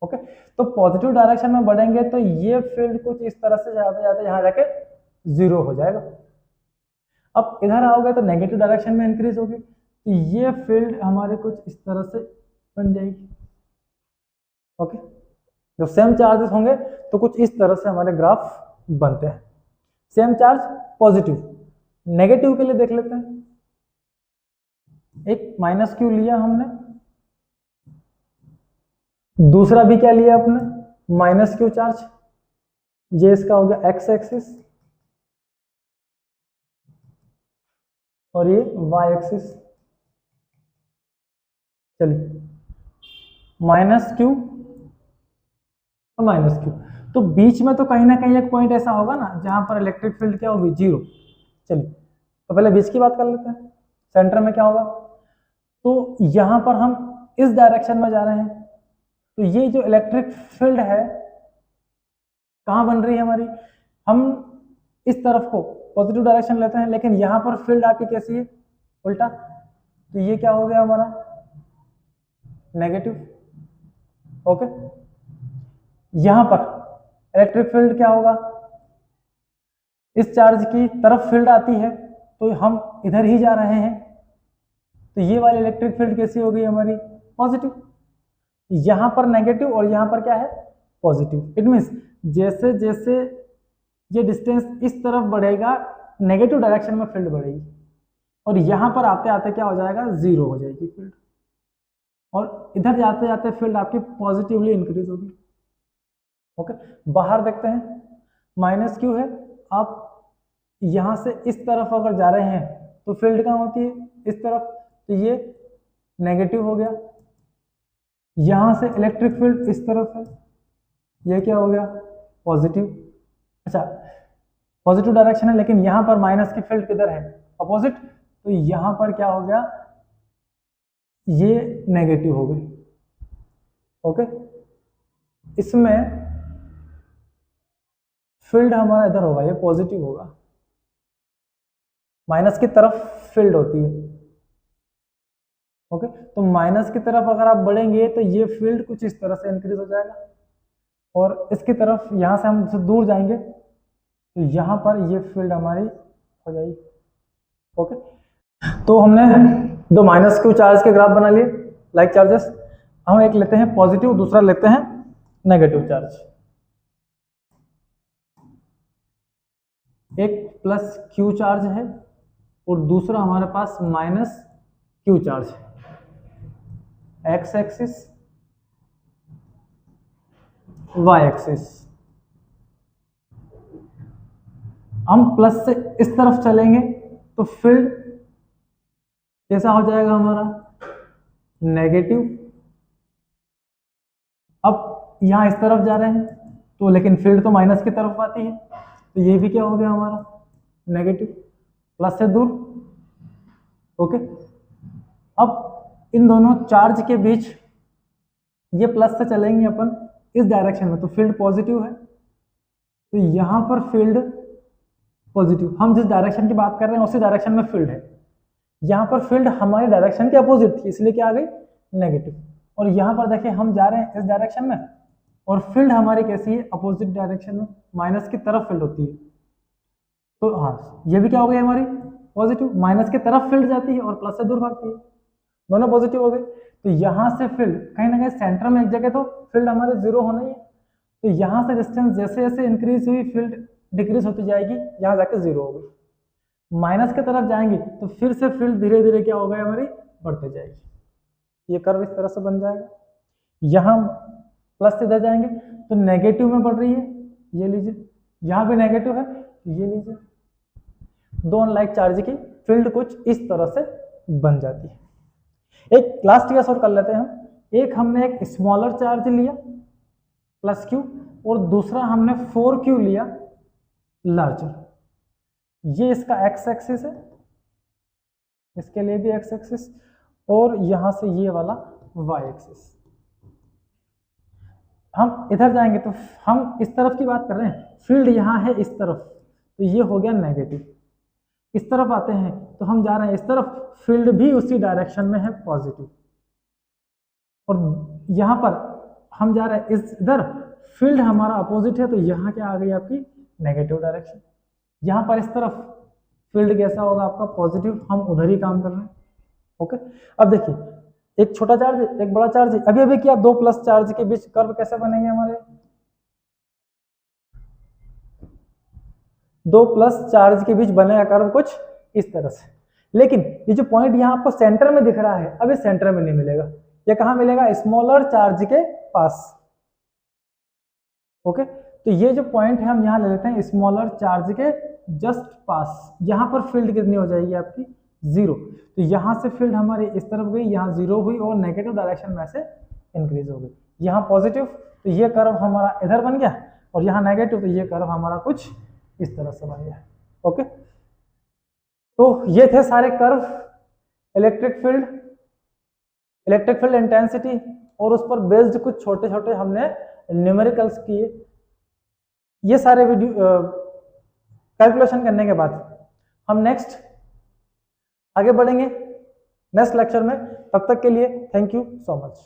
ओके, तो पॉजिटिव डायरेक्शन में बढ़ेंगे तो ये फील्ड कुछ इस तरह से जाते जाते यहां जाके जीरो हो जाएगा। अब इधर आओगे तो नेगेटिव डायरेक्शन में इंक्रीज होगी तो ये फील्ड हमारे कुछ इस तरह से बन जाएगी। ओके, जब सेम चार्जेस होंगे तो कुछ इस तरह से हमारे ग्राफ बनते हैं। सेम चार्ज पॉजिटिव, नेगेटिव के लिए देख लेते हैं। एक माइनस क्यू लिया हमने, दूसरा भी क्या लिया अपने, माइनस क्यू चार्ज। ये इसका हो गया एक्स एक्सिस और ये वाई एक्सिस। चलिए माइनस क्यू और माइनस क्यू, तो बीच में तो कहीं ना कहीं एक पॉइंट ऐसा होगा ना जहां पर इलेक्ट्रिक फील्ड क्या होगी, जीरो। चलिए तो पहले बीच की बात कर लेते हैं। सेंटर में क्या होगा, तो यहां पर हम इस डायरेक्शन में जा रहे हैं तो ये जो इलेक्ट्रिक फील्ड है कहां बन रही है हमारी, हम इस तरफ को पॉजिटिव डायरेक्शन लेते हैं लेकिन यहां पर फील्ड आपकी कैसी है, उल्टा। तो ये क्या हो गया हमारा नेगेटिव। ओके, यहां पर इलेक्ट्रिक फील्ड क्या होगा, इस चार्ज की तरफ फील्ड आती है तो हम इधर ही जा रहे हैं, तो ये वाली इलेक्ट्रिक फील्ड कैसी होगी हमारी, पॉजिटिव। यहां पर नेगेटिव और यहां पर क्या है, पॉजिटिव। इट मीन्स जैसे जैसे ये डिस्टेंस इस तरफ बढ़ेगा नेगेटिव डायरेक्शन में फील्ड बढ़ेगी, और यहां पर आते आते क्या हो जाएगा, जीरो हो जाएगी फील्ड, और इधर जाते जाते फील्ड आपकी पॉजिटिवली इंक्रीज होगी। ओके, बाहर देखते हैं, माइनस क्यू है, आप यहां से इस तरफ अगर जा रहे हैं तो फील्ड कहाँ होती है, इस तरफ, तो ये नेगेटिव हो गया। यहां से इलेक्ट्रिक फील्ड इस तरफ है, ये क्या हो गया, पॉजिटिव। अच्छा, पॉजिटिव डायरेक्शन है, लेकिन यहां पर माइनस की फील्ड किधर है, अपोजिट, तो यहां पर क्या हो गया, ये नेगेटिव हो गई। ओके, इसमें फील्ड हमारा इधर होगा, ये पॉजिटिव होगा, माइनस की तरफ फील्ड होती है। ओके, तो माइनस की तरफ अगर आप बढ़ेंगे तो ये फील्ड कुछ इस तरह से इंक्रीज हो जाएगा, और इसकी तरफ यहां से हम दूर जाएंगे तो यहां पर ये फील्ड हमारी हो जाएगी। ओके, तो हमने दो माइनस क्यू चार्ज के ग्राफ बना लिए, लाइक चार्जेस। हम एक लेते हैं पॉजिटिव, दूसरा लेते हैं नेगेटिव चार्ज। एक प्लस क्यू चार्ज है और दूसरा हमारे पास माइनस क्यू चार्ज है। X axis, y axis. हम प्लस से इस तरफ चलेंगे तो फील्ड कैसा हो जाएगा हमारा, नेगेटिव। अब यहां इस तरफ जा रहे हैं तो लेकिन फील्ड तो माइनस की तरफ आती है, तो ये भी क्या हो गया हमारा, नेगेटिव, प्लस से दूर। ओके, अब इन दोनों चार्ज के बीच ये प्लस से चलेंगे अपन इस डायरेक्शन में, तो फील्ड पॉजिटिव है, तो यहां पर फील्ड पॉजिटिव, हम जिस डायरेक्शन की बात कर रहे हैं उसी डायरेक्शन में फील्ड है। यहां पर फील्ड हमारी डायरेक्शन के अपोजिट थी, इसलिए क्या आ गई, नेगेटिव। और यहां पर देखिए हम जा रहे हैं इस डायरेक्शन में, और फील्ड हमारी कैसी है, अपोजिट डायरेक्शन में, माइनस की तरफ फील्ड होती है। तो हाँ, ये भी क्या हो गई हमारी, पॉजिटिव, माइनस की तरफ फील्ड जाती है और प्लस से दूर भागती है, दोनों पॉजिटिव हो गए। तो यहां से फील्ड कहीं ना कहीं सेंटर में एक जगह तो फील्ड हमारे जीरो होना ही है, तो यहां से डिस्टेंस जैसे जैसे इंक्रीज हुई फील्ड डिक्रीज होती जाएगी, यहां जाके जीरो हो गई। माइनस की तरफ जाएंगे तो फिर से फील्ड धीरे धीरे क्या हो गई हमारी, बढ़ते जाएगी। ये कर्व इस तरह से बन जाएगा। यहां प्लस इधर जाएंगे तो नेगेटिव में बढ़ रही है, ये लीजिए, यहां भी नेगेटिव है, ये लीजिए। दो अनलाइक चार्ज की फील्ड कुछ इस तरह से बन जाती है। एक लास्ट केस और कर लेते हैं हम। एक हमने एक स्मॉलर चार्ज लिया प्लस क्यू, और दूसरा हमने 4Q लिया लार्जर। ये इसका एक्स एक्सिस है, इसके लिए भी एक्स एक्सिस, और यहां से ये वाला वाई एक्सिस। हम इधर जाएंगे तो हम इस तरफ की बात कर रहे हैं, फील्ड यहां है इस तरफ, तो ये हो गया नेगेटिव। इस तरफ आते हैं तो हम जा रहे हैं इस तरफ, फील्ड भी उसी डायरेक्शन में है, पॉजिटिव। और यहां पर हम जा रहे हैं इधर, फील्ड हमारा अपोजिट है, तो यहां क्या आ गई आपकी, नेगेटिव डायरेक्शन। यहां पर इस तरफ फील्ड कैसा होगा आपका, पॉजिटिव, हम उधर ही काम कर रहे हैं। ओके, अब देखिए एक छोटा चार्ज एक बड़ा चार्ज, अभी अभी क्या, दो प्लस चार्ज के बीच कर्व कैसे बनेंगे हमारे, दो प्लस चार्ज के बीच बनेगा कर्व कुछ इस तरह से। लेकिन ये जो पॉइंट यहां आपको सेंटर में दिख रहा है, अभी सेंटर में नहीं मिलेगा, ये कहां मिलेगा, स्मॉलर चार्ज के पास। ओके, तो ये जो पॉइंट है हम यहां ले लेते हैं स्मॉलर चार्ज के जस्ट पास। यहां पर फील्ड कितनी हो जाएगी आपकी, जीरो। तो यहां से फील्ड हमारी इस तरफ गई, यहां जीरो हुई और नेगेटिव डायरेक्शन में से इंक्रीज हो गई। यहां पॉजिटिव, तो ये कर्व हमारा इधर बन गया, और यहां नेगेटिव, तो ये कर्व हमारा कुछ इस तरह से बन गया। ओके, तो ये थे सारे कर्व, इलेक्ट्रिक फील्ड इंटेंसिटी, और उस पर बेस्ड कुछ छोटे छोटे हमने न्यूमेरिकल्स किए। ये सारे वीडियो कैलकुलेशन करने के बाद हम नेक्स्ट आगे बढ़ेंगे नेक्स्ट लेक्चर में। तब तक के लिए थैंक यू सो मच।